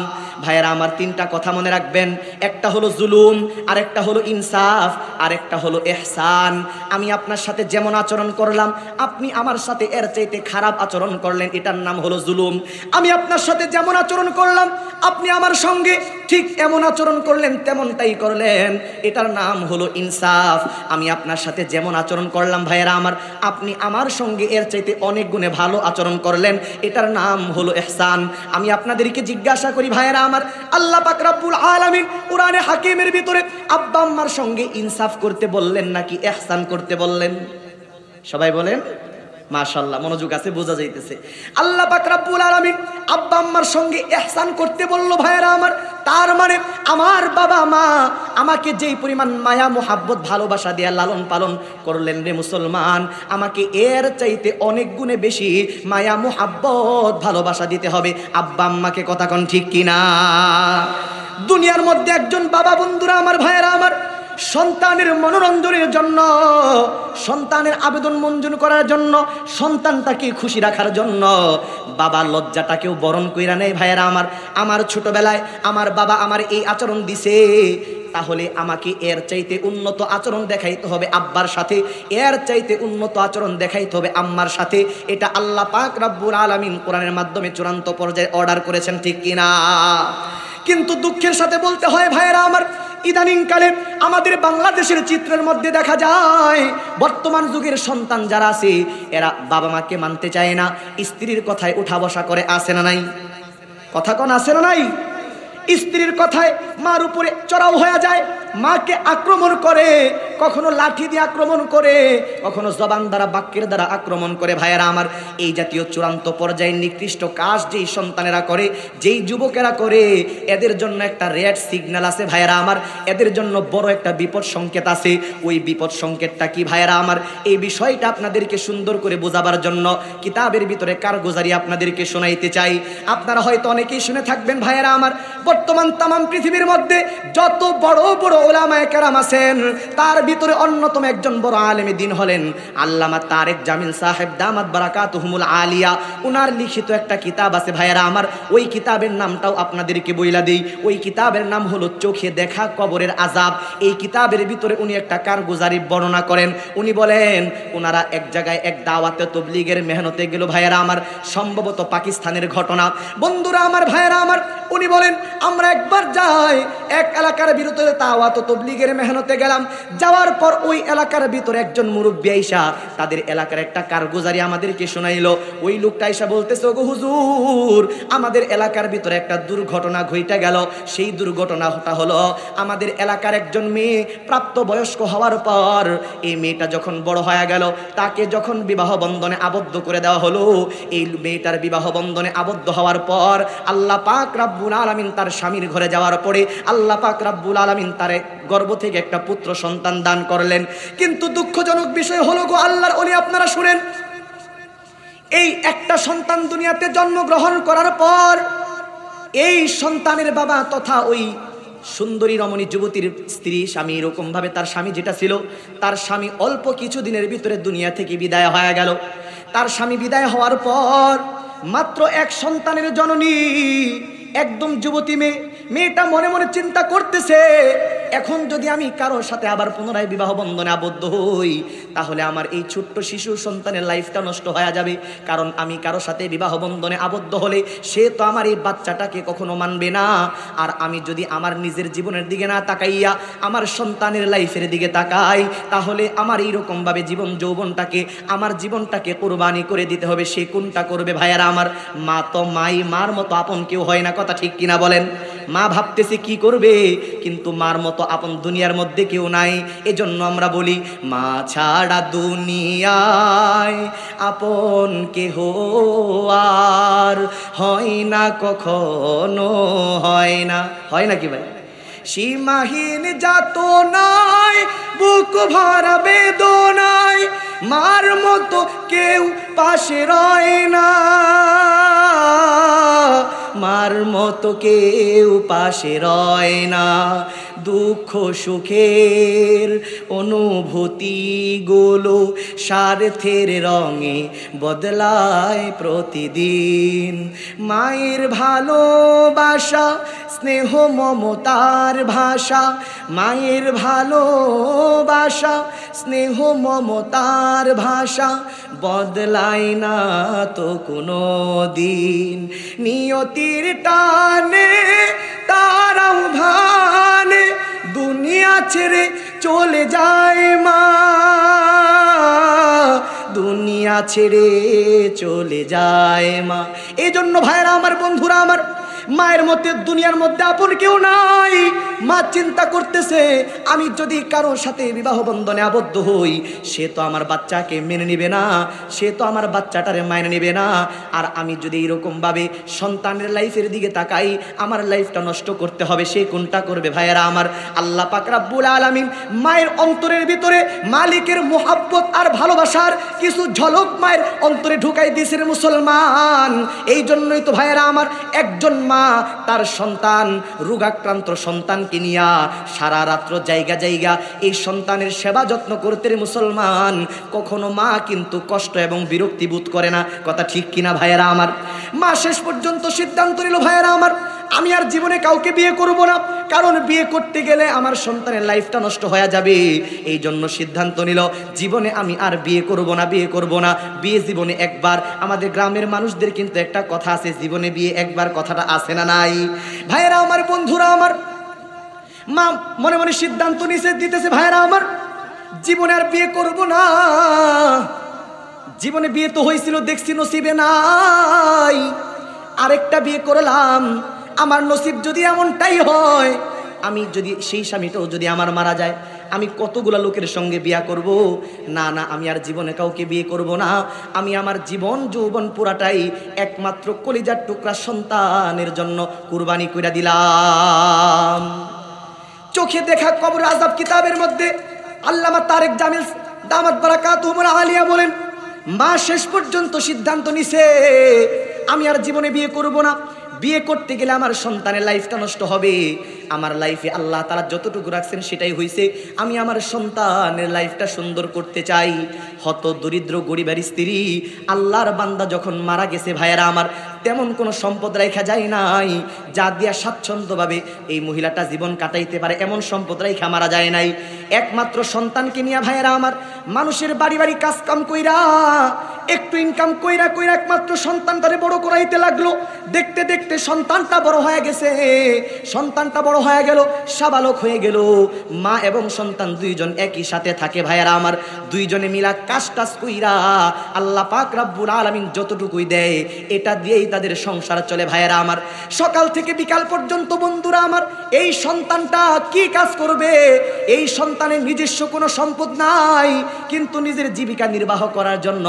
ভাইয়েরা আমার, তিনটা কথা মনে রাখবেন, একটা হলো জুলুম, আরেকটা হলো ইনসাফ, আরেকটা হলো ইহসান। আমি আপনার সাথে যেমন আচরণ করলাম, আপনি আমার সাথে এর চাইতে খারাপ আচরণ করলেন, এটার নাম হলো জুলুম। আমি আপনার সাথে যেমন আচরণ করলাম, আপনি আমার সঙ্গে ঠিক এমন আচরণ করলেন, তেমনটাই করলেন, এটার নাম হলো ইনসাফ। আমি আপনার সাথে যেমন আচরণ করলাম ভাইয়েরা আমার, আপনি আমার সঙ্গে এর চাইতে অনেক গুণে ভালো আচরণ করলেন, এটার নাম হলো ইহসান। আমি আপনাদেরকে জিজ্ঞাসা করি ভাইয়েরা আমার, আল্লাহ পাক রব্বুল আলামিন কোরআনে হাকিমের ভিতরে আব্বা আম্মার সঙ্গে ইনসাফ করতে বললেন নাকি ইহসান করতে বললেন? সবাই বলেন মাশাআল্লাহ, মনোযোগ আছে, বোঝা যাইতেছে। আল্লাহ পাক রব্বুল আলামিন আব্বা আম্মার সঙ্গে ইহসান করতে বলল ভাইয়েরা আমার, তার মানে আমার বাবা মা আমাকে যেই পরিমাণ মায়া মোহাব্বত ভালোবাসা দিয়ে লালন পালন করলেন রে মুসলমান, আমাকে এর চাইতে অনেক গুণে বেশি মায়া মোহাব্বত ভালোবাসা দিতে হবে আব্বা আম্মাকে। কথা কোন ঠিক কিনা? দুনিয়ার মধ্যে একজন বাবা, বন্ধুরা আমার, ভাইয়েরা আমার, সন্তানের মনোরঞ্জনের জন্য, সন্তানের আবেদন মঞ্জুর করার জন্য, সন্তানটাকে খুশি রাখার জন্য বাবা লজ্জাটাকেও বরণ কইরা নেয় ভাইয়েরা আমার। আমার ছোটবেলায় আমার বাবা আমার এই আচরণ দিছে, তাহলে আমাকে এর চাইতে উন্নত আচরণ দেখাইতে হবে আব্বার সাথে, এর চাইতে উন্নত আচরণ দেখাইতে হবে আম্মার সাথে। এটা আল্লাহ পাক রব্বুল আলামিন কোরআনের মাধ্যমে চূড়ান্ত পর্যায়ে অর্ডার করেছেন, ঠিক কিনা? কিন্তু দুঃখের সাথে বলতে হয় ভাইয়েরা আমার, ইদানিংকালে আমাদের বাংলাদেশের চিত্রের মধ্যে দেখা যায় বর্তমান যুগের সন্তান যারা আছে এরা বাবা মাকে মানতে চায় না, স্ত্রীর কথায় উঠা বসা করে, আছে না নাই? কথা কোন আছে না নাই? স্ত্রীর কথায় মার উপরে চড়াও হয়ে যায়, মাকে আক্রমণ করে, কখনো লাঠি দিয়ে আক্রমণ করে, কখনো জবান দ্বারা বাক্যের দ্বারা আক্রমণ করে। ভাইয়েরা আমার, এই জাতীয় চূড়ান্ত পর্যায়ে নিকৃষ্ট কাজ যেই সন্তানেরা করে, যেই যুবকেরা করে, এদের জন্য একটা রেড সিগন্যাল আছে ভাইয়েরা আমার, এদের জন্য বড় একটা বিপদ সংকেত আছে। ওই বিপদ সংকেতটা কি ভাইয়েরা আমার? এই বিষয়টা আপনাদেরকে সুন্দর করে বোঝাবার জন্য কিতাবের ভিতরে কারগুজারি আপনাদেরকে শোনাইতে চাই। আপনারা হয়তো অনেকেই শুনে থাকবেন ভাইয়েরা আমার, বর্তমান তামাম পৃথিবীর মধ্যে যত বড় বড় উলামায়ে কেরাম আছেন, তার ভিতরে অন্যতম একজন বড় আলেমে দ্বীন হলেন আল্লামা তারেক জামিল সাহেব দামাত বারাকাতুহুমুল আলিয়া। উনার লিখিত একটা কিতাব আছে ভাইয়েরা আমার, ওই কিতাবের নামটাও আপনাদেরকে বইলা দেই। ওই কিতাবের নাম হলো চোখে দেখা কবরের আযাব। এই কিতাবের ভিতরে উনি একটা কারগুজারি বর্ণনা করেন। উনি বলেন, ওনারা এক জায়গায় এক দাওয়াতে তবলিগের মেহনতে গেল ভাইয়েরা আমার, সম্ভবত পাকিস্তানের ঘটনা। বন্ধুরা আমার, ভাইয়েরা আমার, উনি বলেন, আমরা একবার যাই এক এলাকার ভিতরে দাওয়াত তবলিগের মেহনতে গেলাম। যাওয়ার পর ওই এলাকার ভিতরে একজন মুরব্বী আইসা তাদের এলাকার একটা কারগুজারি আমাদেরকে শোনাইলো। ওই লোকটা আইসা বলতেছে, ওগো হুজুর, আমাদের এলাকার ভিতরে একটা দুর্ঘটনা ঘটে গেল। সেই দুর্ঘটনাটা হলো, আমাদের এলাকার একজন মেয়ে প্রাপ্ত বয়স্ক হওয়ার পর এই মেয়েটা যখন বড় হয়ে গেল, তাকে যখন বিবাহ বন্ধনে আবদ্ধ করে দেওয়া হলো, এই মেয়েটার বিবাহ বন্ধনে আবদ্ধ হওয়ার পর আল্লাহ পাক রব্বুল আলামিন তার স্বামীর ঘরে যাওয়ার পরে আল্লাহ পাক রব্বুল আলামিন তার গর্ভ থেকে একটা পুত্র সন্তান দান করলেন। কিন্তু দুঃখজনক বিষয় হলো গো আল্লাহর ওলি, আপনারা শুনেন, এই একটা সন্তান দুনিয়াতে জন্মগ্রহণ করার পর এই সন্তানের বাবা তথা ওই সুন্দরী রমণী যুবতীর স্ত্রী স্বামী, এরকম ভাবে তার স্বামী যেটা ছিল, তার স্বামী অল্প কিছু দিনের ভিতরে দুনিয়া থেকে বিদায় হয়ে গেল। তার স্বামী বিদায় হওয়ার পর মাত্র এক সন্তানের জননী, একদম যুবতী মেয়ে, মেয়েটা মনে মনে চিন্তা করতেছে, এখন যদি আমি কারোর সাথে আবার পুনরায় বিবাহ বন্ধনে আবদ্ধ হই, তাহলে আমার এই ছোট্ট শিশু সন্তানের লাইফটা নষ্ট হয়ে যাবে। কারণ আমি কারোর সাথে বিবাহ বন্ধনে আবদ্ধ হলে সে তো আমার এই বাচ্চাটাকে কখনো মানবে না। আর আমি যদি আমার নিজের জীবনের দিকে না তাকাইয়া আমার সন্তানের লাইফের দিকে তাকাই, তাহলে আমার এইরকমভাবে জীবন যৌবনটাকে, আমার জীবনটাকে কোরবানি করে দিতে হবে। সে কোনটা করবে ভাইয়ারা আমার? মা তো মাই, মার মতো আপন কেউ হয় না। কথা ঠিক কিনা বলেন? মা ভাবতেছে কি করবে, কিন্তু মার মতো আপন দুনিয়ার মধ্যে কেউ নাই। এজন্য আমরা বলি, মা ছাড়া দুনিয়ায় আপন কেহ আর হয় না, কখনো হয় না। হয় না কি ভাই? সীমাহীন যাতনায় বুক ভরা বেদনায় মার মতো কেউ পাশে রয় না, মার মতো কেউ পাশে রয় না। দুঃখ সুখের অনুভূতিগুলো স্বার্থের রঙে বদলায় প্রতিদিন। মায়ের ভালোবাসা স্নেহ মমতার ভাষা, মায়ের ভালোবাসা স্নেহ মমতার ভাষা বদলায় না তো কোনো দিন। নিয়তির টানে তারাও ভানে দুনিয়া ছেড়ে চলে যায় মা, দুনিয়া ছেড়ে চলে যায় মা। এই জন্য ভাইরা আমার, বন্ধুরা আমার, মায়ের মধ্যে দুনিয়ার মধ্যে আপন কেউ নাই। মা চিন্তা করতেছে আমি যদি কারোর সাথে বিবাহ বন্ধনে আবদ্ধ হই, সে তো আমার বাচ্চাকে মেনে নেবে না, সে তো আমার বাচ্চাটারে মাইনে নেবে না। আর আমি যদি এরকমভাবে সন্তানের লাইফের দিকে তাকাই, আমার লাইফটা নষ্ট করতে হবে, সে কোনটা করবে? ভাইয়েরা আমার, আল্লাহ পাক রব্বুল আলামিন মায়ের অন্তরের ভিতরে মালিকের মোহাব্বত আর ভালোবাসার কিছু ঝলক মায়ের অন্তরে ঢুকাই দিয়েছেন মুসলমান। এই জন্যই তো ভাইয়েরা আমার, একজন মা তার সন্তান, রোগাক্রান্ত সন্তানকে নিয়া সারা রাত্র জায়গা জায়গা এই সন্তানের সেবা যত্ন করতে মুসলমান। কখনো মা কিন্তু কষ্ট এবং বিরক্তি বোধ করে না। কথা ঠিক কিনা ভাইয়েরা আমার? মা শেষ পর্যন্ত সিদ্ধান্ত নিল, ভাইয়েরা আমার, আমি আর জীবনে কাউকে বিয়ে করব না, কারণ বিয়ে করতে গেলে আমার সন্তানের লাইফটা নষ্ট হয়ে যাবে। এই জন্য সিদ্ধান্ত নিল জীবনে আমি আর বিয়ে করব না, বিয়ে করব না। বিয়ে জীবনে একবার। আমাদের গ্রামের মানুষদের কিন্তু একটা কথা আছে, জীবনে বিয়ে একবার, কথাটা আছে না নাই? ভাইয়েরা আমার, বন্ধুরা আমার, মা মনে মনে সিদ্ধান্ত নিষেধ দিতেছে, ভাইয়েরা আমার, জীবনে আর বিয়ে করব না। জীবনে বিয়ে তো হয়েছিল, দেখছি নসিবে নাই, আরেকটা বিয়ে করলাম। আমার নসিব যদি এমনটাই হয়, আমি যদি সেই স্বামীটাও যদি আমার মারা যায়, আমি কতগুলা লোকের সঙ্গে বিয়ে করব? না না, আমি আর জীবনে কাউকে বিয়ে করব না। আমি আমার জীবন যৌবন পুরাটাই একমাত্র কলিজার টুকরা সন্তানের জন্য কুরবানি কইরা দিলাম। চোখে দেখা কবর আযাব কিতাবের মধ্যে আল্লামা তারেক জামিল দামাত বারাকাতুহুম আলিয়া বলেন, মা শেষ পর্যন্ত সিদ্ধান্ত নিছে আমি আর জীবনে বিয়ে করব না। বিয়ে করতে গেলে আমার সন্তানের লাইফটা নষ্ট হবে। আমার লাইফে আল্লাহ তাআলা যতটুকু রাখছেন সেটাই হয়েছে। আমি আমার সন্তানের লাইফটা সুন্দর করতে চাই। হত দরিদ্র গরিবের স্ত্রী, আল্লাহর বান্দা যখন মারা গেছে, ভাইয়েরা আমার, তেমন কোনো সম্পদ রেখা যায় নাই যা দিয়া স্বাচ্ছন্দ্যভাবে এই মহিলাটা জীবন কাটাইতে পারে, এমন সম্পদ রেখা মারা যায় নাই। একমাত্র সন্তানকে নিয়ে, ভাইয়েরা আমার, মানুষের বাড়ি বাড়ি কাজ কাম কইরা একটু ইনকাম কইরা কইরা একমাত্র সন্তানটারে বড় করাইতে লাগলো। দেখতে দেখতে সন্তানটা বড় হয়ে গেছে, সন্তানটা বড় হয়ে গেল, সাবালক হয়ে গেল। মা এবং সন্তান দুইজন একই সাথে থাকে, ভাইয়েরা আমার, দুইজনে মিলা কাজ টাজ কইরা আল্লাহ পাক রব্বুল আলামিন যতটুকুই দেয় এটা দিয়েই তাদের সংসার চলে। ভাইয়েরা আমার, সকাল থেকে বিকাল পর্যন্ত, বন্ধুরা আমার, এই সন্তানটা কি কাজ করবে? এই সন্তানের নিজস্ব কোনো সম্পদ নাই, কিন্তু নিজের জীবিকা নির্বাহ করার জন্য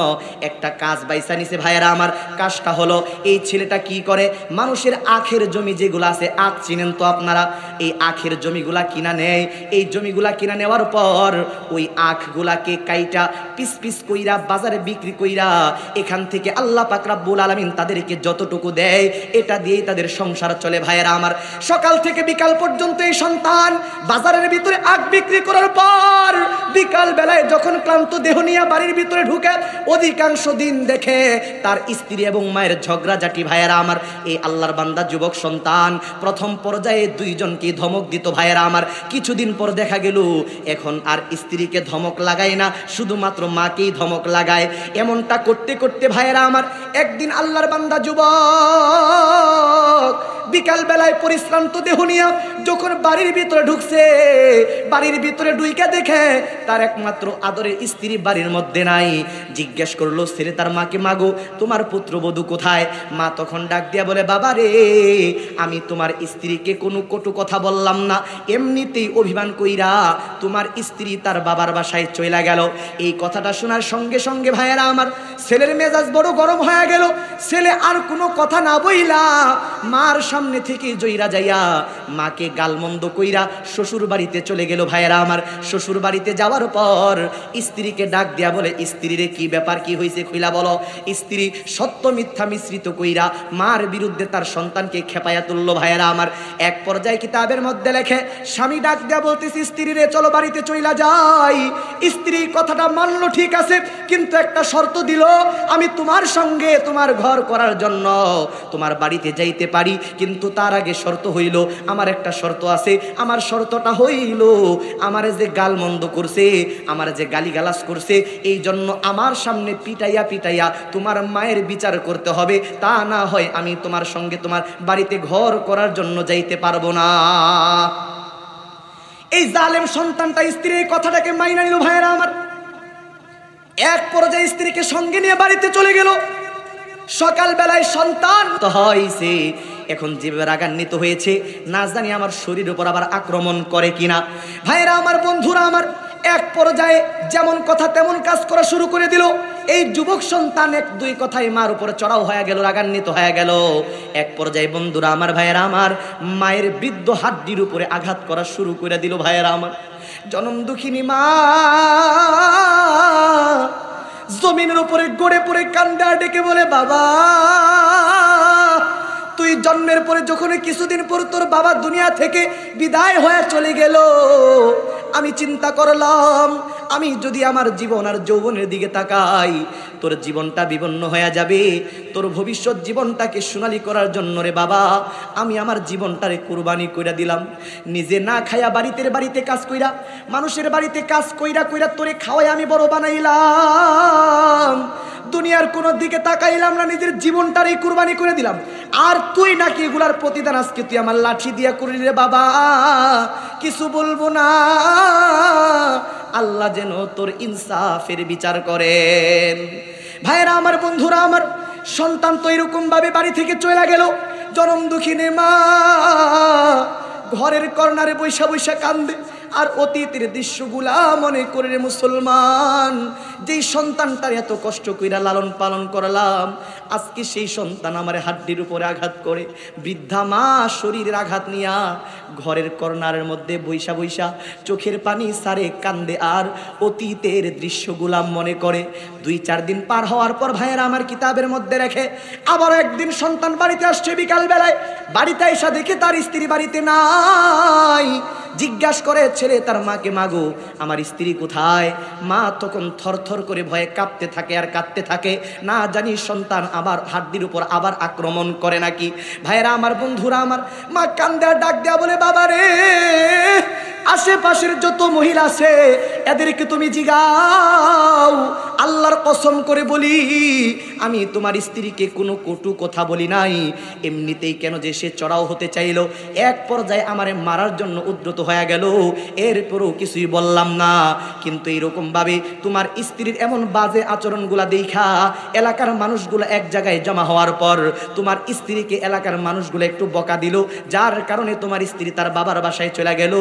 একটা কাজ বাইসা নিছে। ভাইয়েরা আমার, কাজটা হলো, এই ছেলেটা কি করে, মানুষের আখের জমি যেগুলো আছে, আখ চিনেন তো আপনারা, এই আখের জমিগুলা কিনা নেয়। এই জমিগুলা কিনা নেওয়ার পর ওই আখগুলাকে কাইটা পিস পিস কইরা বাজারে বিক্রি কইরা এখান থেকে আল্লাহ পাক রব্বুল আলামিন তাদেরকে যতটুকু দেয় এটা দিয়েই তাদের সংসার চলে। ভাইয়েরা আমার, সকাল থেকে বিকাল পর্যন্ত এই সন্তান বাজারের ভিতরে আখ বিক্রি করার পর বিকাল বেলায় যখন ক্লান্ত দেহ নিয়ে বাড়ির ভিতরে ঢুকে, অধিকাংশ দিন দেখে তার স্ত্রী এবং মায়ের ঝগড়াঝাটি। ভাইয়েরা আমার, এই আল্লাহর বান্দা যুবক সন্তান প্রথম পর্যায়ে দুইজনকে ধমক দিত। ভাইয়েরা আমার, কিছুদিন পর দেখা গেল এখন আর স্ত্রীকে ধমক লাগায় না, শুধুমাত্র মাকেই ধমক লাগায়। এমনটা করতে করতে, ভাইয়েরা আমার, একদিন আল্লাহর বান্দা যুবক বিকাল বেলায় পরিশ্রান্ত দেহ নিয়ে যখন বাড়ির ভিতরে ঢুকছে, বাড়ির ভিতরে ঢুইকা দেখে তার একমাত্র আদরের স্ত্রী বাড়ির মধ্যে নাই। জিজ্ঞেস করলো ছেলে তার মাকে, মাগো তোমার পুত্রবধূ কোথায়? মা তখন ডাক দিয়া বলে, বাবা রে, আমি তোমার স্ত্রীকে কোনো কটু কথা বললাম না, এমনিতেই অভিমান কইরা তোমার স্ত্রী তার বাবার বাসায় চইলা গেল। এই কথাটা শোনার সঙ্গে সঙ্গে, ভাইয়েরা আমার, ছেলের মেজাজ বড় গরম হয়ে গেল। ছেলে আর কোনো কথা না বইলা মার সামনে থেকে জইরা যাইয়া মাকে গালমন্দ কইরা শ্বশুর বাড়িতে চলে গেল। ভাইয়েরা আমার, শ্বশুর বাড়িতে যাওয়ার পর স্ত্রীকে ডাক দিয়া বলে, স্ত্রী রে, কি ব্যাপার, কি হয়েছে? হয়েছে খুইলা বলো। স্ত্রী সত্য মিথ্যা মিশ্রিত কইরা মার বিরুদ্ধে তার সন্তানকে খেপায়া তুলল। ভাইয়েরা আমার, এক পর্যায়ে কিতাবের মধ্যে লেখে স্বামী ডাক দেয়া বলতেছে স্ত্রী রে চলো বাড়িতে চইলা যাই। স্ত্রী কথাটা মানলো ঠিক আছে, কিন্তু একটা শর্ত দিল, আমি তোমার সঙ্গে তোমার ঘর করার জন্য তোমার বাড়িতে যাইতে পারি, কিন্তু তার আগে শর্ত হইল, আমার একটা শর্ত আছে। আমার শর্তটা হইল আমার যে গালমন্দ করছে, আমার যে গালিগালাজ করছে, এই জন্য আমার সামনে পিটাইয়া পিটাইয়া তোমার মায়ের বিচার করতে হবে, তা না হয় আমি তোমার সঙ্গে তোমার বাড়িতে ঘর করার জন্য যাইতে পারবো না। এই জালেম সন্তানটা স্ত্রীর কথাটাকে মাইনা নিল। ভাইয়েরা আমার, এক পর্যায়ে স্ত্রীকে সঙ্গে নিয়ে বাড়িতে চলে গেল। সকাল বেলায় সন্তান তো হয়েছে, এখন যেভাবে রাগান্বিত হয়েছে না জানি আমার শরীর উপর আবার আক্রমণ করে কিনা। ভাইরা আমার, বন্ধুরা আমার, এক পর্যায়ে যেমন কথা তেমন কাজ করা শুরু করে দিল। এই যুবক সন্তান এক দুই কথায় মার উপরে চড়াও হয়ে গেল, রাগান্বিত হয়ে গেল। এক পর্যায়ে বন্ধুরা আমার, ভাইয়েরা আমার, মায়ের বৃদ্ধ হাড্ডির উপরে আঘাত করা শুরু করে দিল। ভাইয়েরা আমার, জনম দুঃখিনী মা জমিনের উপরে গড়ে পড়ে কান্দা ডেকে বলে, বাবা তুই জন্মের পরে যখন কিছুদিন পর তোর বাবা দুনিয়া থেকে বিদায় হয়ে চলে গেল, আমি চিন্তা করলাম আমি যদি আমার জীবন আর যৌবনের দিকে তাকাই, তোর জীবনটা বিপন্ন হয়ে যাবে। তোর ভবিষ্যৎ জীবনটাকে সোনালি করার জন্য রে বাবা আমি আমার জীবনটারে কুরবানি কইরা দিলাম। নিজে না খায়া বাড়িতে কাজ কইরা, মানুষের বাড়িতে কাজ কইরা কইরা তোরে খাওয়াই আমি বড় বানাইলাম। দুনিয়ার কোন দিকে তাকাইলাম না, নিজের জীবনটারই কুরবানি করে দিলাম। আর তুই নাকি এগুলার প্রতিদান আজকে তুই আমার লাঠি দিয়া করলি রে বাবা, কিছু বলবো না। আল্লাহ যেন তোর ইনসাফের বিচার করেন। ভাইরা আমার, বন্ধুরা আমার, সন্তান তো এরকম ভাবে বাড়ি থেকে চলে গেল। জনম দুঃখিনী মা ঘরের কর্নারে বৈশা বৈশা কান্দে, আর অতীতের দৃশ্যগুলা মনে করে রে মুসলমান, যেই সন্তানটার এত কষ্ট কইরা লালন পালন করলাম, আজকে সেই সন্তান আমার হাড্ডির উপরে আঘাত করে। বৃদ্ধা মা শরীরের আঘাত নিয়া ঘরের কর্নারের মধ্যে বৈশা বৈশা চোখের পানি সারে কান্দে, আর অতীতের দৃশ্যগুলা মনে করে। 2-4 দিন পার হওয়ার পর ভাইয়েরা আমার কিতাবের মধ্যে রেখে আবার একদিন সন্তান বাড়িতে আসছে বিকাল বেলায়। বাড়িতে এসে দেখে তার স্ত্রী বাড়িতে নাই। জিজ্ঞাসা করে ছেলে তার মাকে, মাগো আমার স্ত্রী কোথায়? মা তখন থরথর করে ভয়ে কাঁপতে থাকে আর কাঁদতে থাকে, না জানি সন্তান আবার হাড্ডির উপর আবার আক্রমণ করে নাকি। ভাইরা আমার, বন্ধুরা আমার, মা কান্দে ডাক দেয়া বলে, বাবা রে আশেপাশের যত মহিলা আছে এদেরকে তুমি জিগাও, আল্লাহর কসম করে বলি আমি তোমার স্ত্রীকে কোনো কটু কথা বলি নাই। এমনিতেই কেন যে সে চড়াও হতে চাইলো, এক পর্যায়ে আমারে মারার জন্য উদ্যত হয়ে গেল, এরপরও কিছুই বললাম না। কিন্তু এইরকম ভাবে তোমার স্ত্রীর এমন বাজে আচরণগুলা দেখা এলাকার মানুষগুলো এক জায়গায় জমা হওয়ার পর তোমার স্ত্রীকে এলাকার মানুষগুলো একটু বকা দিল, যার কারণে তোমার স্ত্রী তার বাবার বাসায় চলে গেল।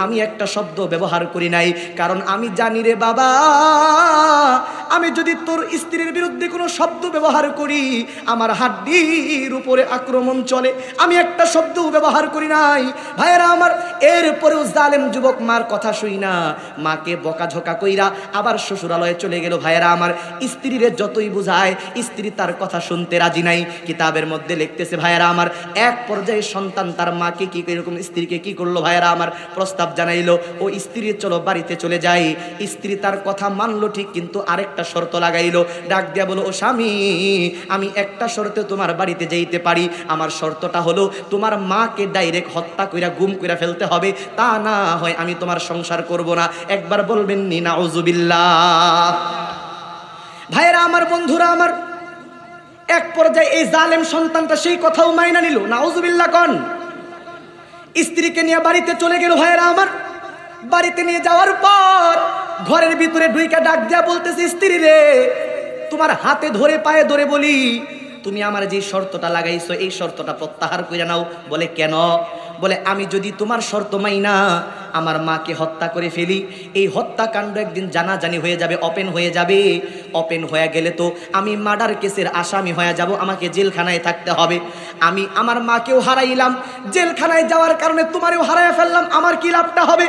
আমি একটা শব্দ ব্যবহার করি নাই, কারণ আমি জানি রে বাবা আমি যদি তোর স্ত্রীর বিরুদ্ধে কোনো শব্দ ব্যবহার করি আমার হাড্ডির উপরে আক্রমণ চলে। আমি একটা শব্দ ব্যবহার করি নাই। ভাইরা আমার, এরপরেও জালেম যুবক মার কথা শুই না মাকে বকাঝকা কইরা আবার শ্বশুরালয়ে চলে গেল। ভাইরা আমার, স্ত্রীরে যতই বুঝায় স্ত্রী তার কথা শুনতে রাজি নাই। কিতাবের মধ্যে লিখতেছে ভাইরা আমার, এক পর্যায়ে সন্তান তার মাকে কি এরকম স্ত্রীকে কি করলো ভাইরা আমার, প্রস্তাব জানাইলো, ও স্ত্রী চলো বাড়িতে চলে যাই। স্ত্রী তার কথা মানলো ঠিক, কিন্তু আরেকটা শর্ত লাগাইলো। ডাক দিয়া বলো, ও স্বামী আমি একটা শর্তে তোমার বাড়িতে যাইতে পারি। আমার শর্তটা হলো তোমার মাকে ডাইরেক্ট হত্যা কইরা গুম কইরা ফেলতে হবে, তা না হয় আমি তোমার সংসার করব না। একবার বলবেন নি নাউজুবিল্লাহ। ভাইরা আমার, বন্ধুরা আমার, এক পর্যায়ে এই জালেম সন্তানটা সেই কথাও মাইনা নিল। নাউজুবিল্লাহ কোন। স্ত্রীকে নিয়ে বাড়িতে চলে গেল। ভাইরা আমার, বাড়িতে নিয়ে যাওয়ার পর ঘরের ভিতরে ঢুইকা ডাক দিয়া বলতেছে, স্ত্রী রে তোমার হাতে ধরে পায়ে ধরে বলি, তুমি আমার যে শর্তটা লাগাইছো এই শর্তটা প্রত্যাহার করে নাও। বলে কেন? বলে আমি যদি তোমার শর্ত মাইনা আমার মাকে হত্যা করে ফেলি, এই হত্যাকাণ্ড একদিন জানাজানি হয়ে যাবে, ওপেন হয়ে যাবে। ওপেন হয়ে গেলে তো আমি মার্ডার কেসের আসামি হয়ে যাব, আমাকে জেলখানায় থাকতে হবে। আমি আমার মাকেও হারাইলাম, জেলখানায় যাওয়ার কারণে তোমারেও হারাইয়া ফেললাম, আমার কি লাভটা হবে?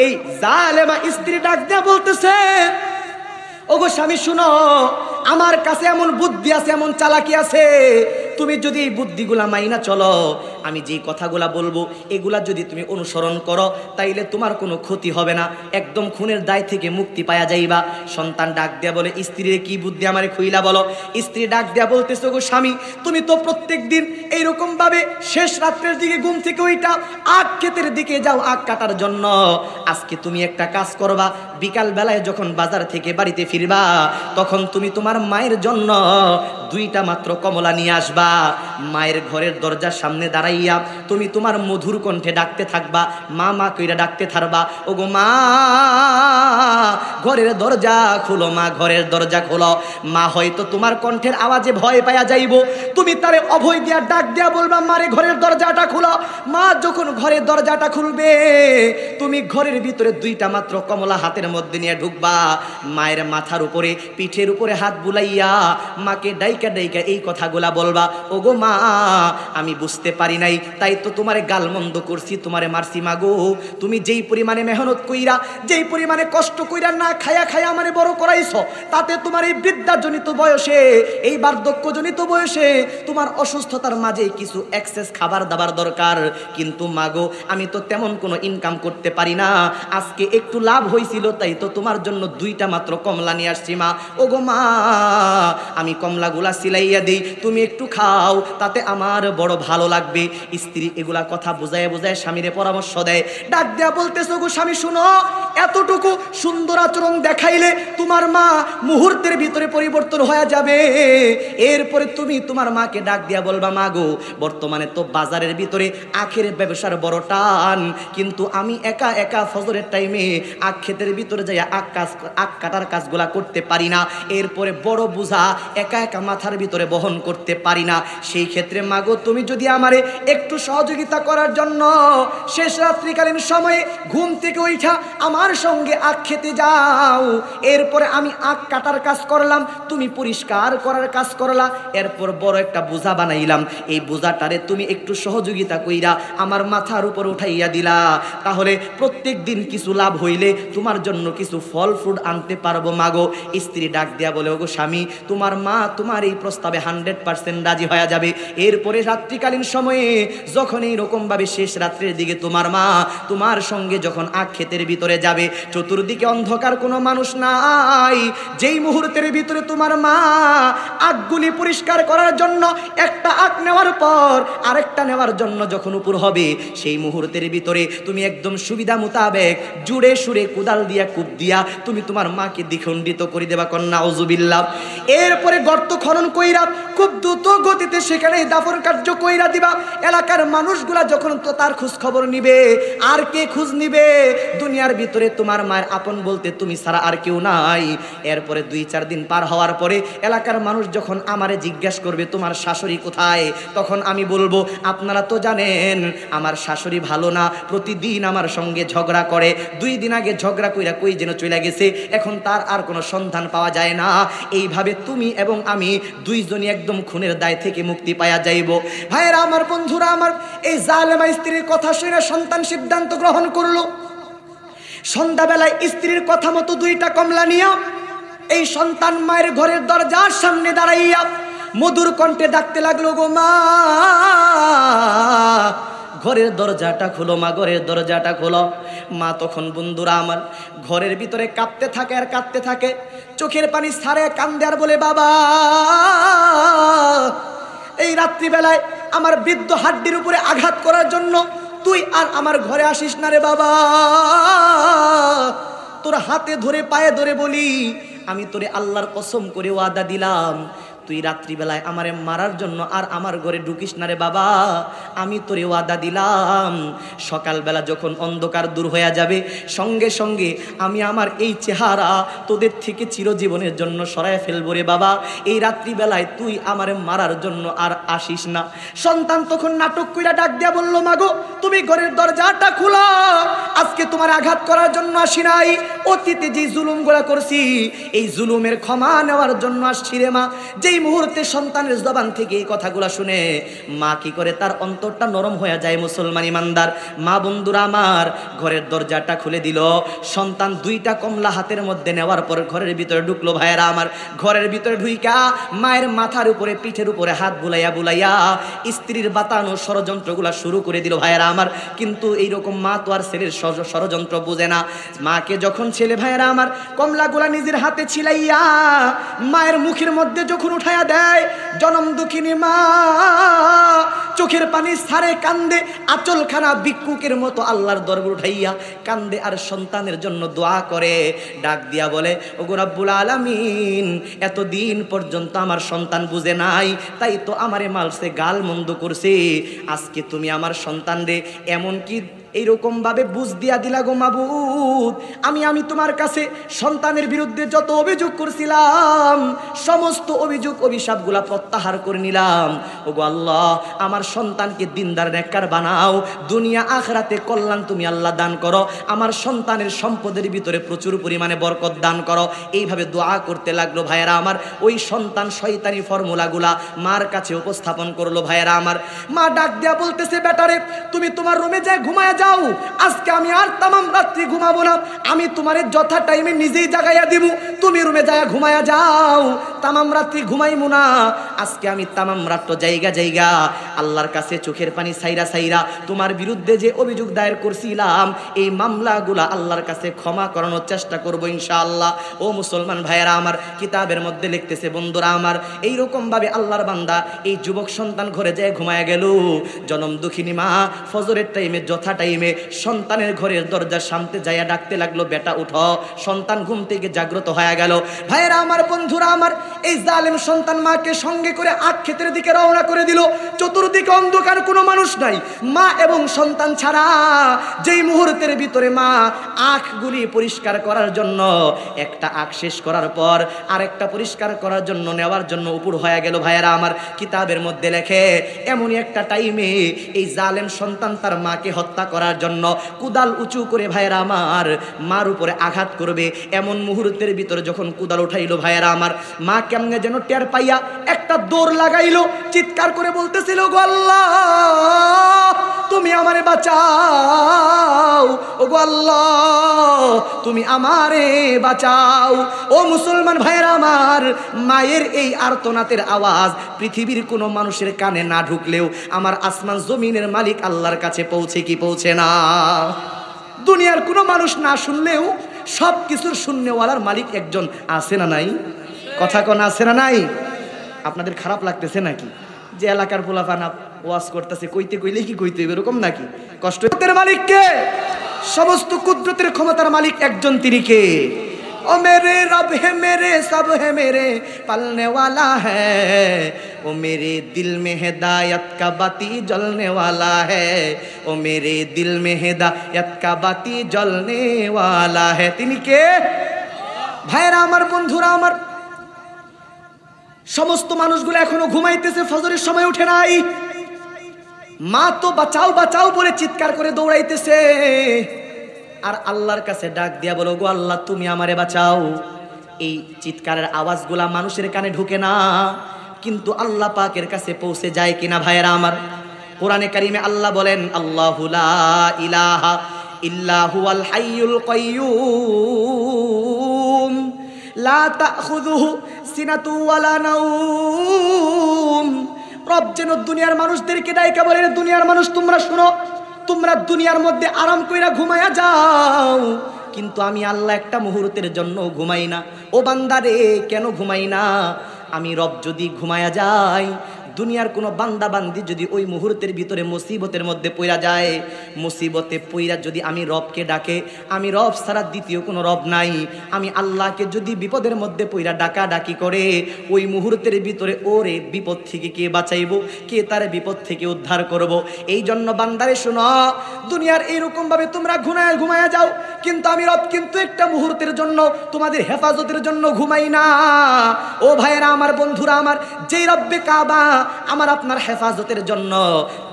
এই জালেমা স্ত্রী ডাক দেয়া বলতেছে, ওগো স্বামী শুনো, আমার কাছে এমন বুদ্ধি আছে, এমন চালাকি আছে, তুমি যদি এই বুদ্ধিগুলা মাইনা চলো, আমি যেই কথাগুলা বলবো এগুলা যদি তুমি অনুসরণ করো, তাইলে তোমার কোনো ক্ষতি হবে না, একদম খুনের দায় থেকে মুক্তি পাওয়া যাইবা। সন্তান ডাক দেয়া বলে, স্ত্রীর কি বুদ্ধি আমারে খুইলা বলো। স্ত্রী ডাক দেয়া বলতেছো, গো স্বামী, তুমি তো প্রত্যেক দিন এইরকম ভাবে শেষ রাত্রের দিকে ঘুম থেকে ওইটা আখ ক্ষেতের দিকে যাও আখ কাটার জন্য। আজকে তুমি একটা কাজ করবা, বিকাল বেলায় যখন বাজার থেকে বাড়িতে ফিরবা, তখন তুমি তোমার মায়ের জন্য 2টা মাত্র কমলা নিয়ে আসবা। মায়ের ঘরের দরজার সামনে দাঁড়াইয়া তুমি তোমার মধুর কণ্ঠে ডাকতে থাকবা, মা মা কইরা ডাকতে থাকবা, ওগো মা ঘরের দরজা খুলো, মা ঘরের দরজা খোলো। মা হয়তো তোমার কণ্ঠের আওয়াজে ভয় পাইয়া যাইব, তুমি তারে অভয় দিয়া ডাক দিয়া বলবা, মারে ঘরের দরজাটা খুলো। মা যখন ঘরের দরজাটা খুলবে, তুমি ঘরের ভিতরে 2টা মাত্র কমলা হাতের মধ্যে নিয়ে ঢুকবা, মায়ের মাথার উপরে পিঠের উপরে হাত বুলাইয়া মাকে ডাইকা ডাইকা এই কথাগুলা বলবা, ওগো মা আমি বুঝতে পারি নাই, তাই তো তোমারে গালমন্দ করছি, তোমারে মারছি। মাগো তুমি যেই পরিমাণে মেহনত কইরা, যেই পরিমাণে কষ্ট কইরা না খায়া খায়া আমারে বড় করাইছো, তাতে তোমার এই বৃদ্ধাজনিত বয়সে, এই বার্ধক্যজনিত বয়সে তোমার অসুস্থতার মাঝে কিছু এক্সেস খাবার দাবার দরকার। কিন্তু মাগো আমি তো তেমন কোনো ইনকাম করতে পারি না, আজকে একটু লাভ হয়েছিল তাই তো তোমার জন্য 2টা মাত্র কমলা নিয়ে আসছি। মা ওগো মা আমি কমলাগুলা সিলাইয়া দিই, তুমি একটু খাও, তাতে আমার বড় ভালো লাগবে। স্ত্রী এগুলা কথা বুঝায় বুঝায় স্বামীরে পরামর্শ দেয়। ডাক দেয়া বলতেছে, গো স্বামী শুনো, এতটুকু সুন্দর আচরণ দেখাইলে তোমার মা মুহূর্তের ভিতরে পরিবর্তন হয়ে যাবে। এরপরে তুমি তোমার মাকে ডাক দিয়া বলবা, মা গো বর্তমানে তো বাজারের ভিতরে আখের ব্যবসার বড় টান, কিন্তু আমি একা একা ফজরের টাইমে আখ ক্ষেতের ভিতরে যাই আখ কাটার কাজগুলা করতে পারি না, এরপরে বড় বোঝা একা একা মাথার ভিতরে বহন করতে পারি না। সেই ক্ষেত্রে মাগো তুমি যদি আমারে একটু সহযোগিতা করার জন্য শেষ রাত্রিকালীন সময়ে ঘুম থেকে উঠা আমার সঙ্গে আখ খেতে যাও, এরপরে আমি আখ কাটার কাজ করলাম, তুমি পরিষ্কার করার কাজ করলা, এরপর বড় একটা বোঝা বানাইলাম, এই বোঝাটারে তুমি একটু সহযোগিতা কইরা আমার মাথার উপর উঠাইয়া দিলা, তাহলে প্রত্যেক দিন কিছু লাভ হইলে তোমার জন্য কিছু ফল ফ্রুট আনতে পারবো। মাগো স্ত্রী ডাক দেয়া বলে, ওগো স্বামী তোমার মা তোমার এই প্রস্তাবে 100% রাজি হয়ে যাবে। এরপরে রাত্রিকালীন সময়ে যখন এইরকম ভাবে শেষ রাত্রের দিকে তোমার মা তোমার সঙ্গে যখন আখ ক্ষেতের ভিতরে যাবে, চতুর্দিকে অন্ধকার, কোনো মানুষ নাই, যেই মুহূর্তের ভিতরে তোমার মা আখগুলি পরিষ্কার করার জন্য একটা আখ নেওয়ার পর আরেকটা নেওয়ার জন্য যখন উপর হবে, সেই মুহূর্তের ভিতরে তুমি একদম সুবিধা মোতাবেক জুড়ে সুরে কোদাল দিয়া কূপ দিয়া তুমি তোমার মাকে দ্বিখণ্ডিত করে দেবা, কন্যা আউযুবিল্লাহ। এরপরে গর্ত খনন কইরা খুব দ্রুত গতিতে সেখানে দাফন কার্য কইরা দিবা। এলাকার মানুষগুলা যখন তো তার খোঁজ খবর নিবে, আর কে খোঁজ নিবে? দুনিয়ার ভিতরে তোমার মায়ের আপন বলতে তুমি ছাড়া আর কেউ নাই। এরপরে 2-4 দিন পার হওয়ার পরে এলাকার মানুষ যখন আমারে জিজ্ঞাসা করবে তোমার শাশুড়ি কোথায়, তখন আমি বলবো, আপনারা তো জানেন আমার শাশুড়ি ভালো না, প্রতিদিন আমার সঙ্গে ঝগড়া করে, 2 দিন আগে ঝগড়া কইরা কই যেন চলে গেছে, এখন তার আর কোনো সন্ধান পাওয়া যায় না। এইভাবে তুমি এবং আমি 2 জনই একদম খুনের দায় থেকে মুক্তি পাওয়া যাইব। ভাইয়েরা আমার, বন্ধুরা আমার, এই জালেমা স্ত্রীর কথা শুনে সন্তান সিদ্ধান্ত গ্রহণ করলো। সন্ধ্যাবেলায় স্ত্রীর কথা মতো 2টা কমলা নিয়া এই সন্তান মায়ের ঘরের দরজার সামনে দাঁড়াইয়া মধুর কণ্ঠে ডাকতে লাগলো, গো মা ঘরের দরজাটা খুলো, মা ঘরের দরজাটা খুলো। মা তখন, বন্ধুরা আমার, ঘরের ভিতরে কাঁপতে থাকে আর কাঁদতে থাকে, চোখের পানি ছাড়ে, কান্দে আর বলে, বাবা এই রাত্রিবেলায় আমার বৃদ্ধ হাড্ডির উপরে আঘাত করার জন্য তুই আর আমার ঘরে আসিস না রে বাবা, তোর হাতে ধরে পায়ে ধরে বলি, আমি তোরে আল্লাহর কসম করে ওয়াদা দিলাম, তুই রাত্রিবেলায় আমারে মারার জন্য আর আমার ঘরে ঢুকিস না রে বাবা, আমি তোরে ওয়াদা দিলাম, সকালবেলা যখন অন্ধকার দূর হয়ে যাবে সঙ্গে সঙ্গে আমি আমার এই চেহারা তোদের থেকে চিরজীবনের জন্য সরায় ফেলবো রে বাবা, এই রাত্রিবেলায় তুই আমারে মারার জন্য আর আসিস না। সন্তান তখন নাটক কইরা ডাক দিয়া বলল, মাগো তুমি ঘরের দরজাটা খুলো, আজকে তোমার আঘাত করার জন্য আসি নাই, অতীতে যে জুলুমগুলা করছি এই জুলুমের ক্ষমা নেওয়ার জন্য আসছি রে মা। যেই মুহূর্তে সন্তানের জবান থেকে এই কথাগুলো শুনে মা কি করে, তার অন্তরটা নরম হয়ে যায়। মুসলমান ইমানদার মা বন্ধুরা আমার, ঘরের দরজাটা খুলে দিল। সন্তান দুইটা কমলা হাতের মধ্যে নেওয়ার পর ঘরের ভিতরে ঢুকলো। ভাইয়েরা আমার, ঘরের ভিতরে ঢুইকা মায়ের মাথার উপরে পিঠের উপরে হাত বুলাইয়া বুলাইয়া স্ত্রীর বাতানো ষড়যন্ত্রগুলা শুরু করে দিল। ভাইয়েরা আমার, কিন্তু এইরকম মা তো আর ছেলের ষড়যন্ত্র বুঝে না। মাকে যখন ছেলে ভাইয়েরা আমার কমলাগুলা নিজের হাতে ছিলাইয়া মায়ের মুখের মধ্যে যখন উঠাইয়া দেয়, জনম দুঃখিনী মা চোখের পানি সারে কান্দে, আঁচলখানা ভিক্ষুকের মতো আল্লাহর দরবার উঠাইয়া কান্দে আর সন্তানের জন্য দোয়া করে। ডাক দিয়া বলে, ওগো রব্বুল আলামিন, এতদিন পর্যন্ত আমার সন্তান বুঝে নাই, তাই তো আমারে মালসে গাল মন্দ করছে। আজকে তুমি আমার সন্তান রে এমন কি এইরকম ভাবে বুঝ দিয়া দিলা গো মাবুদ। আমি তোমার কাছে সন্তানের বিরুদ্ধে যত অভিযোগ করছিলাম সমস্ত অভিযোগ অভিশাপগুলা প্রত্যাহার করে নিলাম। ওগো আল্লাহ, আমার সন্তানকে দিনদার নেককার বানাও, দুনিয়া আখিরাতে কল্যাণ তুমি আল্লাহ দান করো, আমার সন্তানের সম্পদের ভিতরে প্রচুর পরিমাণে বরকত দান করো। এইভাবে দোয়া করতে লাগলো। ভাইয়েরা আমার, ওই সন্তান শয়তানি ফর্মুলাগুলা মার কাছে উপস্থাপন করলো। ভাইয়েরা আমার, মা ডাক দিয়া বলতেছে, বেটারে তুমি তোমার রুমে যায় ঘুমায় যাও, আজকে আমি আর তামাম রাত্রি ঘুমাবো না, আমি তোমারে যথা টাইমে নিজেই জাগাইয়া দিব, তুমি রুমে যায় ঘুমায়া যাও, তামাম রাত্রি ঘুমাইমু না, আজকে আমি তামাম রাত জায়গা আল্লাহর কাছে চোখের পানি সাইরা সাইরা তোমার বিরুদ্ধে যে অভিযোগ দায়ের করছিলাম এই মামলাগুলা আল্লাহর কাছে ক্ষমা করানোর চেষ্টা করবো ইনশাআল্লাহ। ও মুসলমান ভাইয়েরা আমার, কিতাবের মধ্যে লিখতেছে বন্ধুরা আমার, এইরকম ভাবে আল্লাহর বান্দা এই যুবক সন্তান ঘরে যায় ঘুমায়া গেল। জনম দুঃখিনী মা ফজরের টাইমে যথা টাইমে সন্তানের ঘরের দরজার সামনে যাইয়া ডাকতে লাগলো, বেটা উঠো। সন্তান ঘুম থেকে জাগ্রত হয়ে গেল। ভাইয়েরা আমার, বন্ধুরা আমার, এই জালেম সন্তান মাকে সঙ্গে করে আখ ক্ষেতের দিকে রওনা করে দিল। চতুর্দিকে অন্ধকার, কোনো মানুষ নাই, মা এবং সন্তান ছাড়া। যেই মুহূর্তের ভিতরে মা আখগুলি পরিষ্কার করার জন্য একটা আখ শেষ করার পর আরেকটা পরিষ্কার করার জন্য নেওয়ার জন্য উপর হয়ে গেল। ভাইয়েরা আমার, কিতাবের মধ্যে লেখে এমনই একটা টাইমে এই জালেম সন্তান তার মাকে হত্যা করার জন্য কুদাল উঁচু করে ভাইয়েরা আমার মার উপরে আঘাত করবে, এমন মুহূর্তের ভিতরে যখন কুদাল উঠাইলো ভাইয়েরা আমার, মা কেমনে যেন টের পাইয়া একটা দৌড় লাগাইলো, চিৎকার করে বলতেছিল, গো আল্লাহ তুমি আমারে বাঁচাও, ও গো আল্লাহ তুমি আমারে বাঁচাও। ও মুসলমান ভাইয়েরা আমার, মায়ের এই আর্তনাদের আওয়াজ পৃথিবীর কোনো মানুষের কানে না ঢুকলেও আমার আসমান জমিনের মালিক আল্লাহর কাছে পৌঁছে কি পৌঁছে না? দুনিয়ার কোনো মানুষ না শুনলেও সব কিছুর শূন্যওয়ালার মালিক একজন আছে না নাই? কথা কোন আছে না নাই? আপনাদের খারাপ লাগতেছে নাকি যে এলাকার পোলাপান ওয়াজ করতেছে, কইতে কইলে কি কইতে এরকম নাকি? কষ্টের মালিক কে? সমস্ত কুদরতের ক্ষমতার মালিক একজন, তিনি কে? ओ मेरे रब है मेरे सब है मेरे पालने वाला है, ओ मेरे दिल में हिदायत का बाती जलने वाला है, ओ मेरे दिल में हिदायत का बाती जलने वाला है। তিনি কে? ভাইরা আমার, বন্ধুরা আমার, সমস্ত মানুষগুলো এখনো ঘুমাইতেছে, ফজরের সময় উঠে নাই। মা তো বাঁচাও বাঁচাও বলে চিৎকার করে দৌড়াইতেছে আর আল্লাহর কাছে ডাক দিয়া বলো, গো আল্লাহ তুমি আমারে বাঁচাও। এই চিৎকারের আওয়াজগুলা মানুষের কানে ঢুকে না, কিন্তু আল্লাহ পাকের কাছে পৌঁছে যায় কিনা ভাইয়েরা আমার? কোরআনে কারিমে আল্লাহ বলেন, আল্লাহু লা ইলাহা ইল্লা হুয়াল হাইয়ুল কাইয়্যুম লা তাখুযুহু সিনাতু ওয়ালা নাওম। রব যেন দুনিয়ার মানুষদেরকে ডাইকা বলেন, দুনিয়ার মানুষ তোমরা শুনো, তোমরা দুনিয়ার মধ্যে আরাম কইরা ঘুমায়া যাও, কিন্তু আমি আল্লাহ একটা মুহূর্তের জন্য ঘুমাই না। ও বান্দারে, কেন ঘুমাই না? আমি রব যদি ঘুমায়া যাই, দুনিয়ার কোনো বান্দা বান্দি যদি ওই মুহূর্তের ভিতরে মুসিবতের মধ্যে পইরা যায়, মুসিবতে পইরা যদি আমি রবকে ডাকে, আমি রব ছাড়া দ্বিতীয় কোনো রব নাই, আমি আল্লাহকে যদি বিপদের মধ্যে পইরা ডাকা ডাকি করে, ওই মুহূর্তের ভিতরে ওরে বিপদ থেকে কে বাঁচাইব, কে তার বিপদ থেকে উদ্ধার করব। এই জন্য বান্দারে শোনো, দুনিয়ার এইরকম ভাবে তোমরা ঘুমায়া যাও, কিন্তু আমি রব কিন্তু একটা মুহূর্তের জন্য তোমাদের হেফাজতের জন্য ঘুমাই না। ও ভাইয়েরা আমার, বন্ধুরা আমার, যেই রব্বে কাবা আমার আপনার হেফাজতের জন্য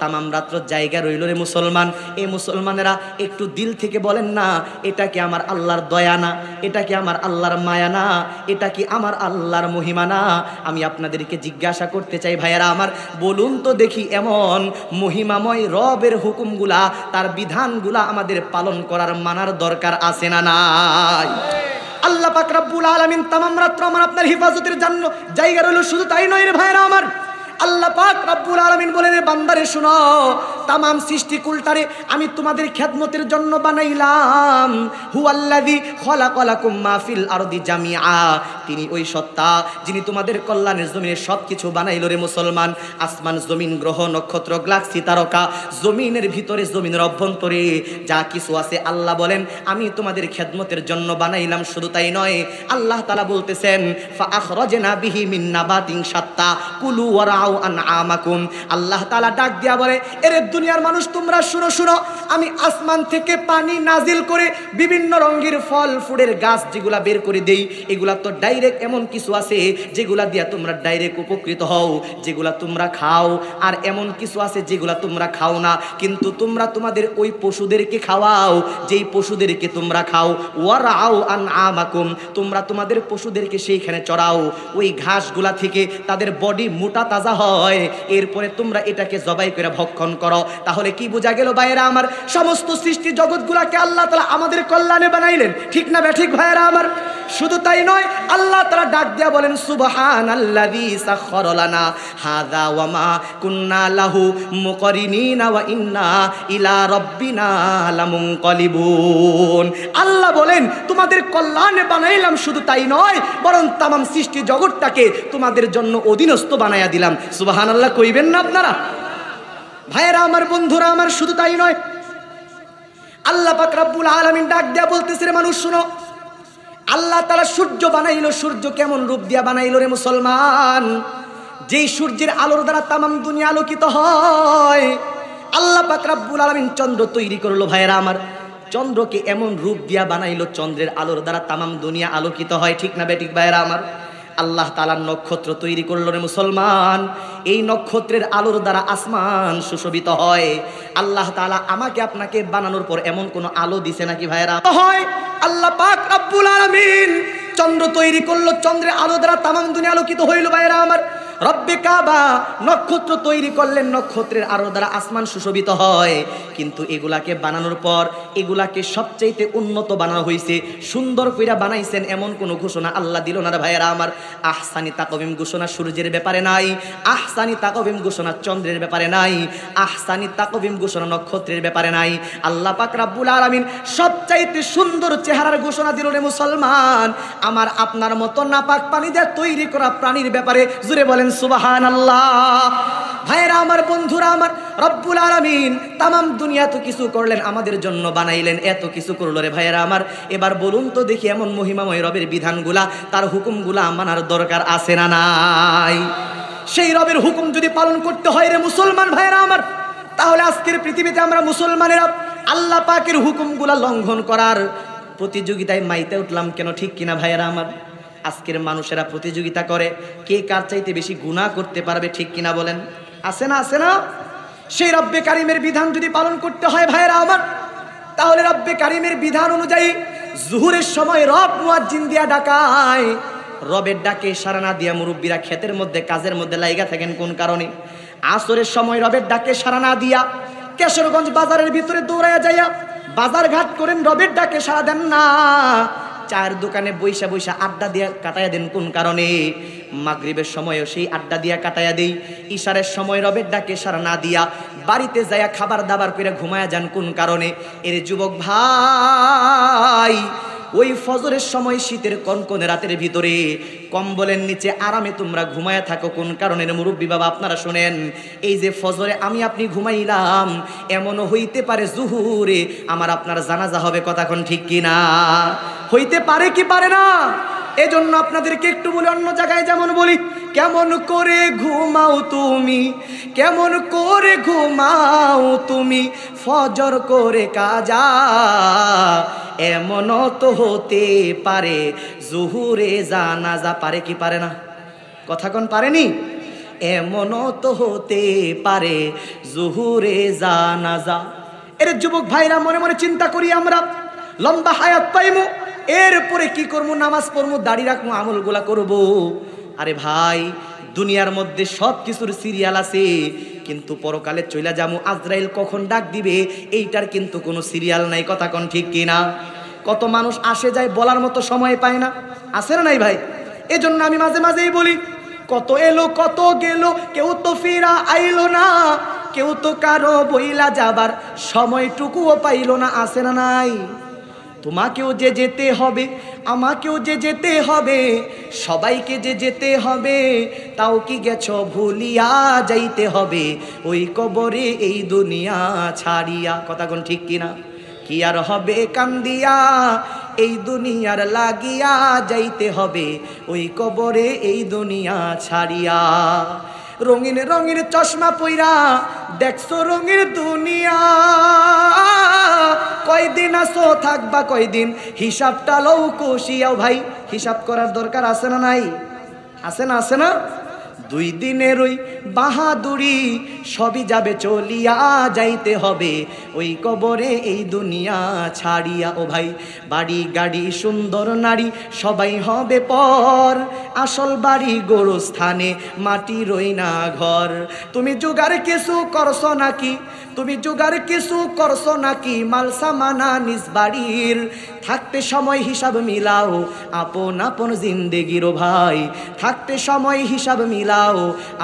তামাম রাত্র জায়গা রইল রে মুসলমান। এই মুসলমানেরা একটু দিল থেকে বলেন না, এটা কি আমার আল্লাহর দয়া না? এটা কি আমার আল্লাহর মায়া না? এটা কি আমার আল্লাহর মহিমা না? আমি আপনাদেরকে জিজ্ঞাসা করতে চাই ভাইয়েরা আমার, বলুন তো দেখি, এমন মহিমাময় রবের হুকুমগুলা, তার বিধানগুলা আমাদের পালন করার মানার দরকার আছে না নাই? আল্লাহ পাক রব্বুল আলামিন তামাম রাত্র আমার আপনার হেফাজতের জন্য জায়গা রইল। শুধু তাই নয় রে ভাইরা আমার, আল্লাহ পাক রব্বুল আলামিন বলেন, বান্দারে শুনো, তামাম সৃষ্টিকুলটারে আমি তোমাদের খেদমতের জন্য বানাইলাম। হুয়াল্লাযী খলাকালাকুম মা ফিল আরদি জামিআ, তিনি ওই সত্তা যিনি তোমাদের কল্যাণের জমিনে সবকিছু বানাইল রে মুসলমান। আসমান, জমিন, গ্রহ, নক্ষত্র, গ্যালাক্সি, তারকা, জমিনের ভিতরে, জমিনের অভ্যন্তরে যা কিছু আছে, আল্লাহ বলেন আমি তোমাদের খেদমতের জন্য বানাইলাম। শুধু তাই নয়, আল্লাহ তাআলা বলতেছেন ফাআখরাজনা বিহি মিন নাবাতিন শাত্তা কুলু ওয়ারাউ আনআমাকুম। আল্লাহ তাআলা ডাক দিয়া বলে, এরে দুনিয়ার মানুষ তোমরা শুনো শুনো, আমি আসমান থেকে পানি নাজিল করে বিভিন্ন রঙের ফল ফুলের গাছ যেগুলা বের করে দেই, এগুলা তো ডাইরেক্ট এমন কিছু আছে যেগুলা দিয়া তোমরা ডাইরেক্ট উপকৃত হও, যেগুলা তোমরা খাও। আর এমন কিছু আছে যেগুলা তোমরা খাও না, কিন্তু তোমরা তোমাদের ওই পশুদেরকে খাওয়াও যেই পশুদেরকে তোমরা খাও। ওয়ারাউ আনআমাকুম, তোমরা তোমাদের পশুদেরকে সেইখানে চড়াও, ওই ঘাসগুলা থেকে তাদের বডি মোটা তাজা হয়, এরপরে তোমরা এটাকে জবাই করে ভক্ষণ করো। তাহলে কি বোঝা গেল ভাইয়েরা আমার, সমস্ত সৃষ্টি জগৎগুলাকে আল্লাহ তাআলা আমাদের কল্যাণে বানাইলেন, ঠিক না বেঠিক ভাইয়েরা আমার? শুধু তাই নয়, আল্লাহ তাআলা ডাক দিয়া বলেন সুবহানাল্লাযী সাখখারা লানা হাযা ওয়া মা কুন্না লাহু মুকরিনিনা ওয়া ইন্না ইলা রাব্বিনা লামুনকালিবুন। আল্লাহ বলেন তোমাদের কল্যাণে বানাইলাম, শুধু তাই নয়, বরং তামাম সৃষ্টি জগৎটাকে তোমাদের জন্য অধীনস্থ বানাইয়া দিলাম। সুবহানাল্লাহ কইবেন না আপনারা? ভাইয়েরা আমার, বন্ধুরা আমার, শুধু তাই নয়, আল্লাহ পাক রব্বুল আলামিন ডাক দিয়া বলতেছে, রে মানুষ শুনো, আল্লাহ তাআলা সূর্য বানাইলো। সূর্য কেমন রূপ দিয়া বানাইলো রে মুসলমান? যেই সূর্যের আলোর দ্বারা তামাম দুনিয়া আলোকিত হয়। আল্লাহ পাক রব্বুল আলামিন চন্দ্র তৈরি করলো। ভাইয়েরা আমার, চন্দ্রকে এমন রূপ দিয়া বানাইলো, চন্দ্রের আলোর দ্বারা তামাম দুনিয়া আলোকিত হয়, ঠিক না বেঠিক ভাইয়েরা আমার? আল্লাহ তাআলা নক্ষত্র তৈরি করলো রে মুসলমান, এই নক্ষত্রের আলোর দ্বারা আসমান সুশোভিত হয়। আল্লাহ তাআলা আমাকে আপনাকে বানানোর পর এমন কোন আলো দিছে নাকি ভাইয়েরা? হয় আল্লাহ পাক রব্বুল আলামিন চন্দ্র তৈরি করলো, চন্দ্রের আলো দ্বারা তামাম দুনিয়া আলোকিত হইল। ভাইয়েরা আমার, রব্বে কাবা নক্ষত্র তৈরি করলেন, নক্ষত্রের আলো দ্বারা আসমান সুশোভিত হয়। কিন্তু এগুলাকে বানানোর পর এগুলাকে সবচাইতে উন্নত বানানো হয়েছে, সুন্দর কইরা বানাইছেন, এমন কোন ঘোষণা আল্লাহ দিল না রে ভাইয়েরা আমার। আহসানি তাকওয়িম ঘোষণা সূর্যের ব্যাপারে নাই, আহসানি তাকওয়িম ঘোষণা চন্দ্রের ব্যাপারে নাই, আহসানি তাকওয়িম ঘোষণা নক্ষত্রের ব্যাপারে নাই। আল্লাহ পাক রব্বুল আলামিন সবচাইতে সুন্দর চেহারার ঘোষণা দিল রে মুসলমান, আমার আপনার মতো নাপাক পানি দিয়ে তৈরি করা প্রাণীর ব্যাপারে। জোরে বলেন সুবহানাল্লাহ। ভাইয়েরা আমার, বন্ধুরা আমার, রব্বুল আলামিন তামাম দুনিয়া তো কিছু করলেন, আমাদের জন্য বানাইলেন, এত কিছু করলো রে ভাইয়েরা আমার। এবার বলুন তো দেখি, এমন মহিমাময় রবের বিধানগুলা, তার হুকুমগুলা মানার দরকার আছে না নাই? সেই রবের হুকুম যদি পালন করতে হয় রে মুসলমান ভাইয়েরা আমার, তাহলে আজকের পৃথিবীতে আমরা মুসলমানেরা আল্লাহ পাকের হুকুমগুলা লঙ্ঘন করার প্রতিযোগিতায় মাইতে উঠলাম কেন, ঠিক কিনা ভাইয়েরা আমার? আজকের মানুষেরা প্রতিযোগিতা করে কে কার চাইতে বেশি গুনাহ করতে পারবে, ঠিক কিনা বলেন? আছে না? আছে না? সেই রব্বে কারিমের বিধান যদি পালন করতে হয় ভাইয়েরা আমার, তাহলে রব্বে কারিমের বিধান অনুযায়ী জুহুরের সময় রব মুয়াজ্জিন দিয়া ডাকায়, রবের ডাকে সাড়া না দিয়া মুরব্বীরা ক্ষেতের মধ্যে কাজের মধ্যে লাইগা থাকেন কোন কারণে? আসরের সময় রবের ডাকে সাড়া না দিয়া কেশরগঞ্জ বাজারের ভিতরে দৌড়াইয়া যাইয়া বাজার ঘাট করেন, রবের ডাকে সাড়া দেন না, চায়ের দোকানে বৈশা বৈশা আড্ডা দিয়া কাটাইয়া দেন কোন কারণে? মাগরিবের সময়ও সেই আড্ডা দিয়া কাটাইয়া দেই, ইশারের সময় রবের ডাকে সাড়া না দিয়া বাড়িতে যাইয়া খাবার দাবার করে ঘুমায়া যান কোন কারণে? এর যুবক ভাই, ওই ফজরের সময় শীতের কনকনে রাতের ভিতরে কম্বলের নিচে আরামে তোমরা ঘুমায়া থাকো কোন কারণে? মুরব্বী বাবা আপনারা শোনেন, এই যে ফজরে আমি আপনি ঘুমাইলাম, এমনও হইতে পারে জুহুরে আমার আপনার জানাজা হবে, কথা কোন ঠিক কিনা? হইতে পারে কি পারে না? এজন্য আপনাদেরকে একটু বলি, অন্য জায়গায় যেমন বলি, কেমন করে ঘুমাও তুমি, কেমন করে ঘুমাও তুমি ফজর করে কাজা, এমন তো হতে পারে জুহুরে জানাজা, পারে কি পারে না? কথা কোন পারেনি? এমনও তো হতে পারে জুহুরে জানাজা। এর যুবক ভাইরা মনে মনে চিন্তা করি আমরা লম্বা হায়াত পাইমু, এরপরে কি করবো? নামাজ পড়বো, দাড়ি রাখবো, আমলগুলা করব। আরে ভাই, দুনিয়ার মধ্যে সব কিছুর সিরিয়াল আছে, কিন্তু পরকালে চলে যাবো, আজরাইল কখন ডাক দিবে এইটার কিন্তু কোনো সিরিয়াল নাই। কথা কোন ঠিক কিনা? কত মানুষ আসে যায়, বলার মতো সময় পায় না, আছে না নাই ভাই? এজন্য আমি মাঝে মাঝেই বলি, কত এলো কত গেল, কেউ তো ফিরা আইলো না, কেউ তো কারো বইলা যাবার সময়টুকুও পাইলো না, আছে না নাই? তোমাকেও যে যেতে হবে, আমাকেও যে যেতে হবে, সবাইকে যে যেতে হবে, তাও কি গেছো ভুলিয়া যাইতে হবে ওই কবরে এই দুনিয়া ছাড়িয়া। কথা কোন ঠিক কিনা? কি আর হবে কান্দিয়া, এই দুনিয়ার লাগিয়া যাইতে হবে ওই কবরে এই দুনিয়া ছাড়িয়া। রঙিন রঙিন চশমা পইরা দেখছো রঙিন দুনিয়া, কয়দিন আসো থাকবা কয়দিন, হিসাবটা লও কষিয়াও। ভাই, হিসাব করার দরকার আছে না নাই? আছে না? আছে না? 2 দিনের ওই বাহাদুরি সবই যাবে চলিয়া, যাইতে হবে ওই কবরে এই দুনিয়া ছাড়িয়া। ও ভাই, বাড়ি গাড়ি সুন্দর নারী সবাই হবে পর, আসল বাড়ি গোরস্থানে মাটি রই না ঘর। তুমি জোগাড় কিছু করছো নাকি, তুমি জোগাড় কিছু করছো নাকি, মাল সামানা নিজ বাড়ির, থাকতে সময় হিসাব মিলাও আপন আপন জিন্দেগির। ও ভাই, থাকতে সময় হিসাব মিলাও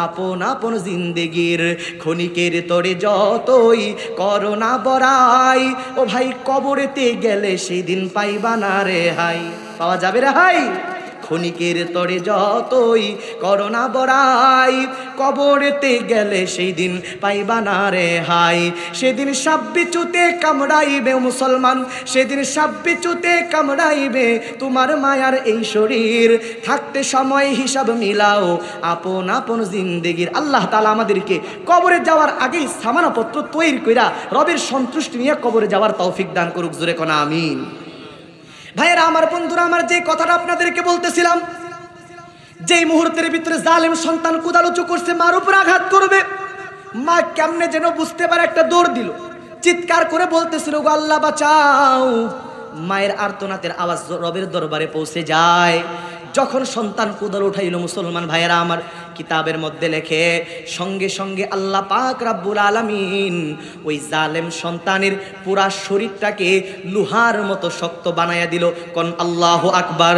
আপন আপন জিন্দেগির। ক্ষণিকের তরে যতই করোনা বড়াই, ও ভাই কবরেতে গেলে সেদিন পাইবা না রে হাই। পাওয়া যাবে রে হাই? ক্ষণিকের তরে যতই করোনা বড়াই, কবরেতে গেলে সেই দিন পাইবা না রে হাই। সেদিন সাপ বিচুতে কামড়াইবে মুসলমান, সেদিন সাপ বিচুতে কামড়াইবে তোমার মায়ার এই শরীর। থাকতে সময় হিসাব মিলাও আপন আপন জিন্দেগির। আল্লাহ তাআলা আমাদেরকে কবরে যাওয়ার আগেই সামানাপত্র তৈরি কইরা রবের সন্তুষ্টি নিয়ে কবরে যাওয়ার তৌফিক দান করুক। জোরে কোনা আমিন। ভাইয়েরা আমার, বন্ধুরা আমার, যে কথাটা আপনাদেরকে বলতেছিলাম, যেই মুহূর্তের ভিতরে জালেম সন্তান কুদালুচু করছে, মার উপর আঘাত করবে, মা কেমনে যেন বুঝতে পারে একটা দৌড় দিল, চিৎকার করে বলতেছিল, গো আল্লাহ বাঁচাও। মায়ের আর্তনাদের আওয়াজ রবের দরবারে পৌঁছে যায়। যখন সন্তান কুদাল উঠাইল, মুসলমান ভাইয়েরা আমার, কিতাবের মধ্যে লেখে সঙ্গে সঙ্গে আল্লাহ পাক রাব্বুল আলামিন ওই জালেম সন্তানের পুরা শরীরটাকে লোহার মতো শক্ত বানায়া দিল। কোন আল্লাহু আকবার।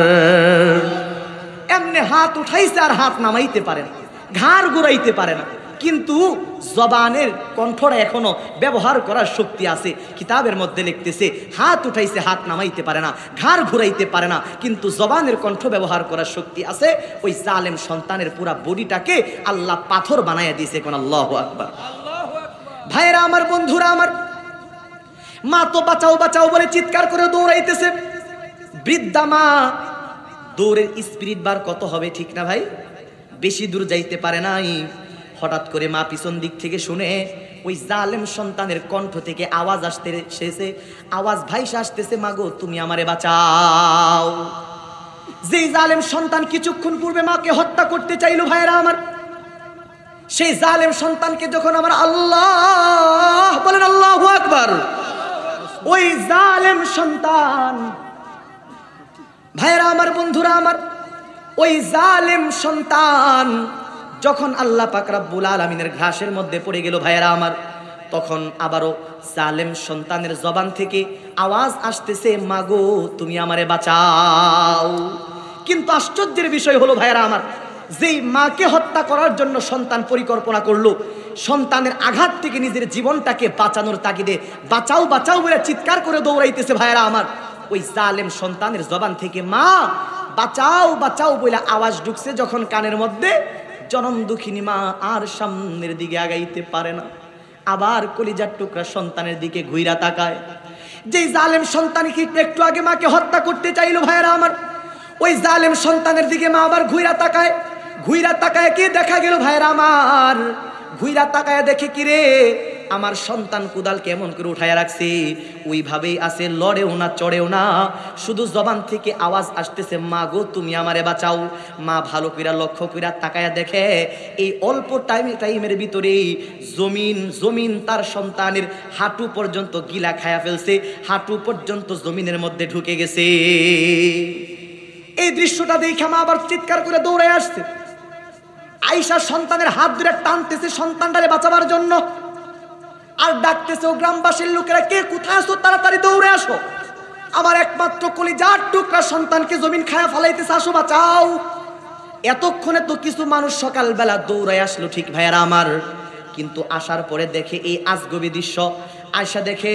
এমনি হাত উঠাইছে আর হাত নামাইতে পারে না, ঘাড় ঘুরাইতে পারে না, কিন্তু জবানের কণ্ঠটা এখনো ব্যবহার করার শক্তি আছে। কিতাবের মধ্যে লিখতেছে হাত উঠাইছে, হাত নামাইতে পারে না, ঘাড় ঘুরাইতে পারে না, কিন্তু জবানের কণ্ঠ ব্যবহার করার শক্তি আছে। ওই জালেম সন্তানের পুরা বডিটাকে আল্লাহ পাথর বানাইয়া দিয়েছে। কোন আল্লাহু আকবার। ভাইয়েরা আমার, বন্ধুরা আমার, মা তো বাঁচাও বাঁচাও বলে চিৎকার করে দৌড়াইতেছে। বৃদ্ধা মা, দৌড়ের স্পিরিট বার কত হবে ঠিক না ভাই? বেশি দূর যাইতে পারে নাই। হঠাৎ করে মা পিছন দিক থেকে শুনে ওই জালেম সন্তানের কণ্ঠ থেকে আওয়াজ আসতেছে, আওয়াজ ভাইসা আসতেছে, মাগো তুমি আমারে বাঁচাও। যেই জালেম সন্তান কিছুক্ষণ পূর্বে মাকে হত্যা করতে চাইল, ভাইরা আমার, সেই জালেম সন্তানকে যখন আমার আল্লাহ বলেন, আল্লাহু আকবার, ওই জালেম সন্তান, ভাইরা আমার, বন্ধুরা আমার, ওই জালেম সন্তান যখন আল্লাহ পাক রব্বুল আলামিনের ঘাসের মধ্যে পড়ে গেল, ভাইরা আমার, তখন আবারও জালেম সন্তানের জবান থেকে আওয়াজ আসতেছে, মাগো তুমি আমারে বাঁচাও। কিন্তু আশ্চর্যের বিষয় হলো ভাইরা আমার, যেই মাকে হত্যা করার জন্য সন্তান পরিকল্পনা করলো, সন্তানের আঘাত থেকে নিজের জীবনটাকে বাঁচানোর তাগিদে বাঁচাও বাঁচাও বলে চিৎকার করে দৌড়াইতেছে, ভাইরা আমার, ওই জালেম সন্তানের জবান থেকে মা বাঁচাও বাঁচাও বলে আওয়াজ ঢুকছে যখন কানের মধ্যে, জনম দুঃখিনী মা আর সামনের দিকে আগাইতে পারে না। আবার কলিজার টুকরা সন্তানের দিকে ঘুইরা তাকায়। যেই জালেম সন্তানকে একটু আগে মাকে হত্যা করতে চাইলো, ভাইরা আমার, ওই জালেম সন্তানের দিকে মা আবার ঘুইরা তাকায়। ঘুইরা তাকায় কি দেখা গেল, ভাইরা আমার, ঘুইরা তাকায় দেখে কি রে, আমার সন্তান কুদাল কেমন করে উঠায় রাখছে, ওইভাবেই আছে, লড়েও না চড়েও না, শুধু জবান থেকে আওয়াজ আসতেছে, মা গো তুমি আমারে বাঁচাও। মা ভালো কইরা লক্ষ্য কইরা তাকায়া দেখে এই অল্প টাইমের ভিতরেই জমিন তার সন্তানের হাঁটু পর্যন্ত গিলা খায়া ফেলছে, হাঁটু পর্যন্ত জমিনের মধ্যে ঢুকে গেছে। এই দৃশ্যটা দেখে মা আবার চিৎকার করে দৌড়ে আসছে, আয়েশা সন্তানের হাত ধরে টানতেছে সন্তানটারে বাঁচাবার জন্য, আর ডাকতেছে, ও গ্রামবাসীর লোকেরা কে কোথায় আসো, তাড়াতাড়ি দৌড়ে আসো, আমার একমাত্র কলিজার টুকরা সন্তানকে জমিন খায়া ফেলাইতেছে, আসো বাঁচাও। এতক্ষণে তো কিছু মানুষ সকালবেলা দৌড়ায় আসলো, ঠিক ভাইয়ারা আমার, কিন্তু আসার পরে দেখে এই আজগবি দৃশ্য। আয়েশা দেখে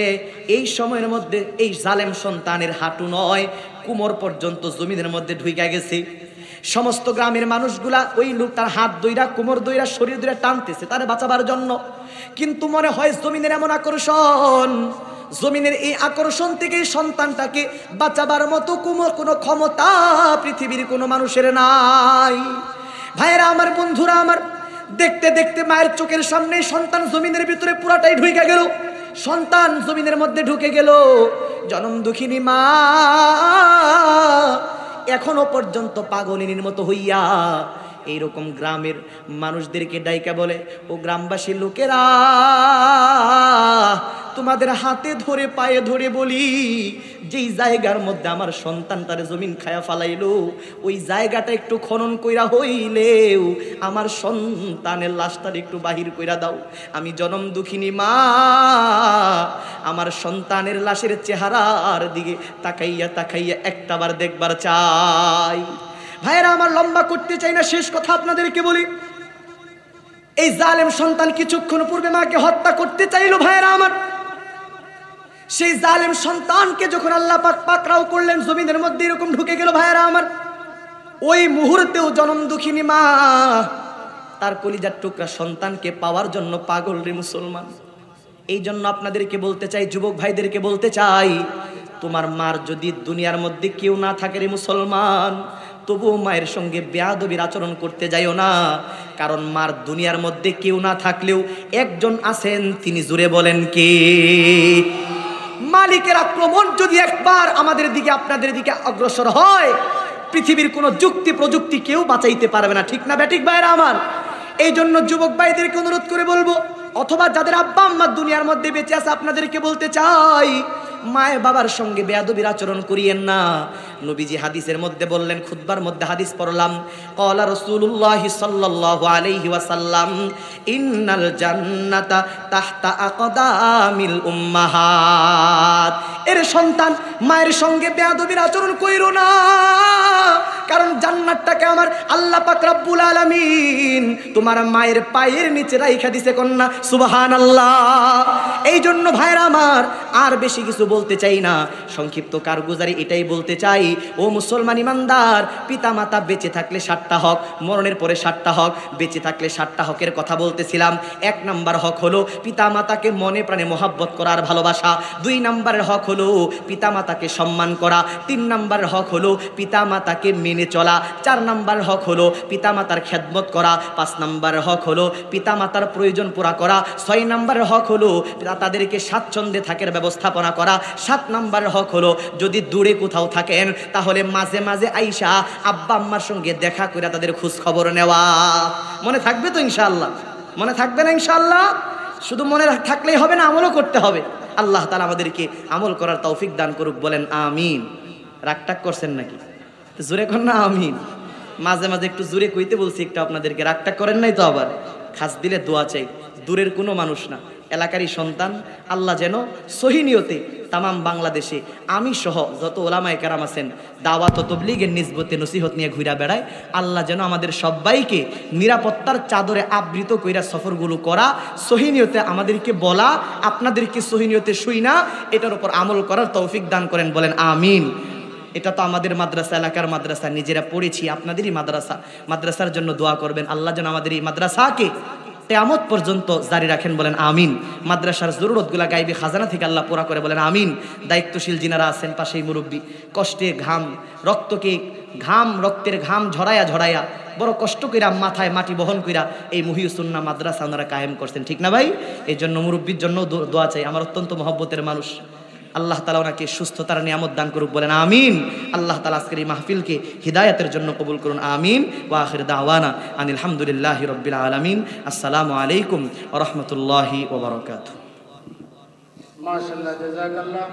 এই সময়ের মধ্যে এই জালেম সন্তানের হাঁটু নয় কোমর পর্যন্ত জমিনের মধ্যে ঢুইকা গেছে। সমস্ত গ্রামের মানুষগুলা ওই লোক তার হাত দইরা কোমর দইরা শরীর দইরা টানতেছে তারে বাঁচাবার জন্য, কিন্তু মনে হয় জমিনের এমন আকর্ষণ, জমিনের এই আকর্ষণ থেকে সন্তানটাকে বাঁচাবার মতো কোনো ক্ষমতা পৃথিবীর কোনো মানুষের নাই। ভাইয়েরা আমার, বন্ধুরা আমার, দেখতে দেখতে মায়ের চোখের সামনে সন্তান জমিনের ভিতরে পুরাটাই ঢুকে গেল, সন্তান জমিনের মধ্যে ঢুকে গেল। জনম দুঃখিনী মা এখনো পর্যন্ত পাগলিনীর মতো হইয়া এইরকম গ্রামের মানুষদেরকে ডাইকা বলে, ও গ্রামবাসী লোকেরা, তোমাদের হাতে ধরে পায়ে ধরে বলি, যেই জায়গার মধ্যে আমার সন্তানটারে জমিন খায়া ফালাইলো ওই জায়গাটা একটু খনন কইরা হইলেও আমার সন্তানের লাশটার একটু বাহির কইরা দাও। আমি জনম দুঃখিনী মা আমার সন্তানের লাশের চেহারার দিকে তাকাইয়া তাকাইয়া একটাবার দেখবার চাই। ভাইয়েরা আমার, লম্বা করতে চাই না, শেষ কথা আপনাদেরকে বলি, এই জালেম সন্তান কিছুক্ষণ পূর্বে মাকে হত্যা করতে চাইলো। ভাইয়েরা আমার, সেই জালেম সন্তানকে যখন আল্লাহ পাক পাকড়াও করলেন, জমিনের মধ্যে এরকম ঢুকে গেল। ভাইয়েরা আমার, ওই মুহূর্তেও জনম দুঃখিনী মা তার কলিজার টুকরা সন্তানকে পাওয়ার জন্য পাগল রে মুসলমান। এই জন্য আপনাদেরকে বলতে চাই, যুবক ভাইদেরকে বলতে চাই, তোমার মার যদি দুনিয়ার মধ্যে কেউ না থাকে রে মুসলমান, তবুও মায়ের সঙ্গে বেয়াদবির আচরণ করতে যাইও না, কারণ মার দুনিয়ার মধ্যে কেউ না থাকলেও একজন আছেন, তিনি জুড়ে বলেন কে? মালিকের আক্রমণ যদি একবার আমাদের দিকে আপনাদের দিকে অগ্রসর হয়, পৃথিবীর কোনো যুক্তি প্রযুক্তি কেউ বাঁচাইতে পারবে না, ঠিক না বেঠিক ভাইরা আমার? এই জন্য যুবক ভাইদেরকে অনুরোধ করে বলবো, অথবা যাদের আব্বা আম্মা দুনিয়ার মধ্যে বেঁচে আছে, আপনাদেরকে বলতে চাই, মায়ের বাবার সঙ্গে বেয়াদবির আচরণ করিয়েন না। নবীজি হাদিসের মধ্যে বললেন, খুতবার মধ্যে হাদিস পড়লাম, ক্বালা রাসূলুল্লাহ সাল্লাল্লাহু আলাইহি ওয়াসাল্লাম, ইন্নাল জান্নাতা তাহতা আকদামিল উম্মাহাত। এর সন্তান, মায়ের সঙ্গে বেয়াদবির আচরণ কইরো না, কারণ জান্নাতটাকে আমার আল্লাহ পাক রব্বুল আলামিন তোমার মায়ের পায়ের নিচে রাইখা দিছে কন্যা, সুবহানাল্লাহ। এই জন্য ভাইরা আমার, আর বেশি কিছু বলতে চাই না, সংক্ষিপ্ত কারগুজারি এটাই বলতে চাই, ও মুসলমান ইমানদার, পিতা মাতা বেঁচে থাকলে 7টা হক, মরণের পরে 7টা হক। বেঁচে থাকলে 7টা হকের কথা বলতেছিলাম। 1 নাম্বার হক হলো পিতা মাতাকে মনে প্রাণে মহাব্বত করার ভালোবাসা। 2 নাম্বারের হক হলো পিতা মাতাকে সম্মান করা। 3 নাম্বারের হক হলো পিতা মাতাকে মেনে চলা। 4 নাম্বারের হক হলো পিতা মাতার খেদমত করা। 5 নাম্বারের হক হলো পিতা মাতার প্রয়োজন পুরা করা। 6 নাম্বারের হক হলো তাদেরকে স্বাচ্ছন্দ্যে থাকার ব্যবস্থাপনা করা। 7 নাম্বারের হক হলো যদি দূরে কোথাও থাকেন তাহলে মাঝে মাঝে আইসা আব্বা আম্মার সঙ্গে দেখা করে তাদের খোঁজ খবর নেওয়া। মনে থাকবে তো ইনশাআল্লাহ? মনে থাকবে না ইনশাআল্লাহ? শুধু মনে থাকলেই হবে না, আমলও করতে হবে। আল্লাহ তাআলা আমাদেরকে আমল করার তৌফিক দান করুক, বলেন আমিন। রাগটাক করছেন নাকি? জোরে কর না আমিন। মাঝে মাঝে একটু জোরে কইতে বলছি, একটু আপনাদেরকে রাগটাক করেন নাই তো? আবার খাস দিলে দোয়া চাই, দূরের কোনো মানুষ না, এলাকারই সন্তান। আল্লাহ যেন সহি নিয়তে তামাম বাংলাদেশে আমি সহ যত ওলামায়ে কেরাম আছেন দাওয়াত ও তাবলীগের নিসবতে নসিহত নিয়ে ঘুরা বেড়ায়, আল্লাহ যেন আমাদের সবাইকে নিরাপত্তার চাদরে আবৃত কইরা সফরগুলো করা, সহি নিয়তে আমাদেরকে বলা, আপনাদেরকে সহি নিয়তে শুই না, এটার উপর আমল করার তৌফিক দান করেন, বলেন আমিন। এটা তো আমাদের মাদ্রাসা, এলাকার মাদ্রাসা, নিজেরা পড়েছি, আপনাদেরই মাদ্রাসার জন্য দোয়া করবেন। আল্লাহ যেন আমাদের এই মাদ্রাসাকে কিয়ামত পর্যন্ত জারি রাখেন, বলেন আমিন। মাদ্রাসার জরুরতগুলা গাইবি খাজানা থেকে আল্লাহ পুরা করে, বলেন আমিন। দায়িত্বশীল যিনারা আছেন, পাশেই মুরব্বী, কষ্টে ঘাম রক্তের ঘাম ঝরায়া ঝরায়া বড় কষ্ট কইরা মাথায় মাটি বহন কইরা এই মুহিউসুন্নাহ মাদ্রাসা ওনারা কায়েম করছেন, ঠিক না ভাই? এই জন্য মুরব্বীর জন্য দোয়া চাই। আমার অত্যন্ত মহব্বতের মানুষ, আল্লাহ তাআলা ওনাকে সুস্থতার নিয়ামত দান করুক, বলেন আমিন। আল্লাহ তাআলা আজকের এই মাহফিলকে হিদায়াতের জন্য কবুল করুন, আমিন। ওয়া আখির দাওয়ানা আনিল হামদুলিল্লাহি রাব্বিল আলামিন। আসসালামু আলাইকুম ওয়া রাহমাতুল্লাহি ওয়া বারাকাতুহু। মাশাআল্লাহ, জাযাকাল্লাহ।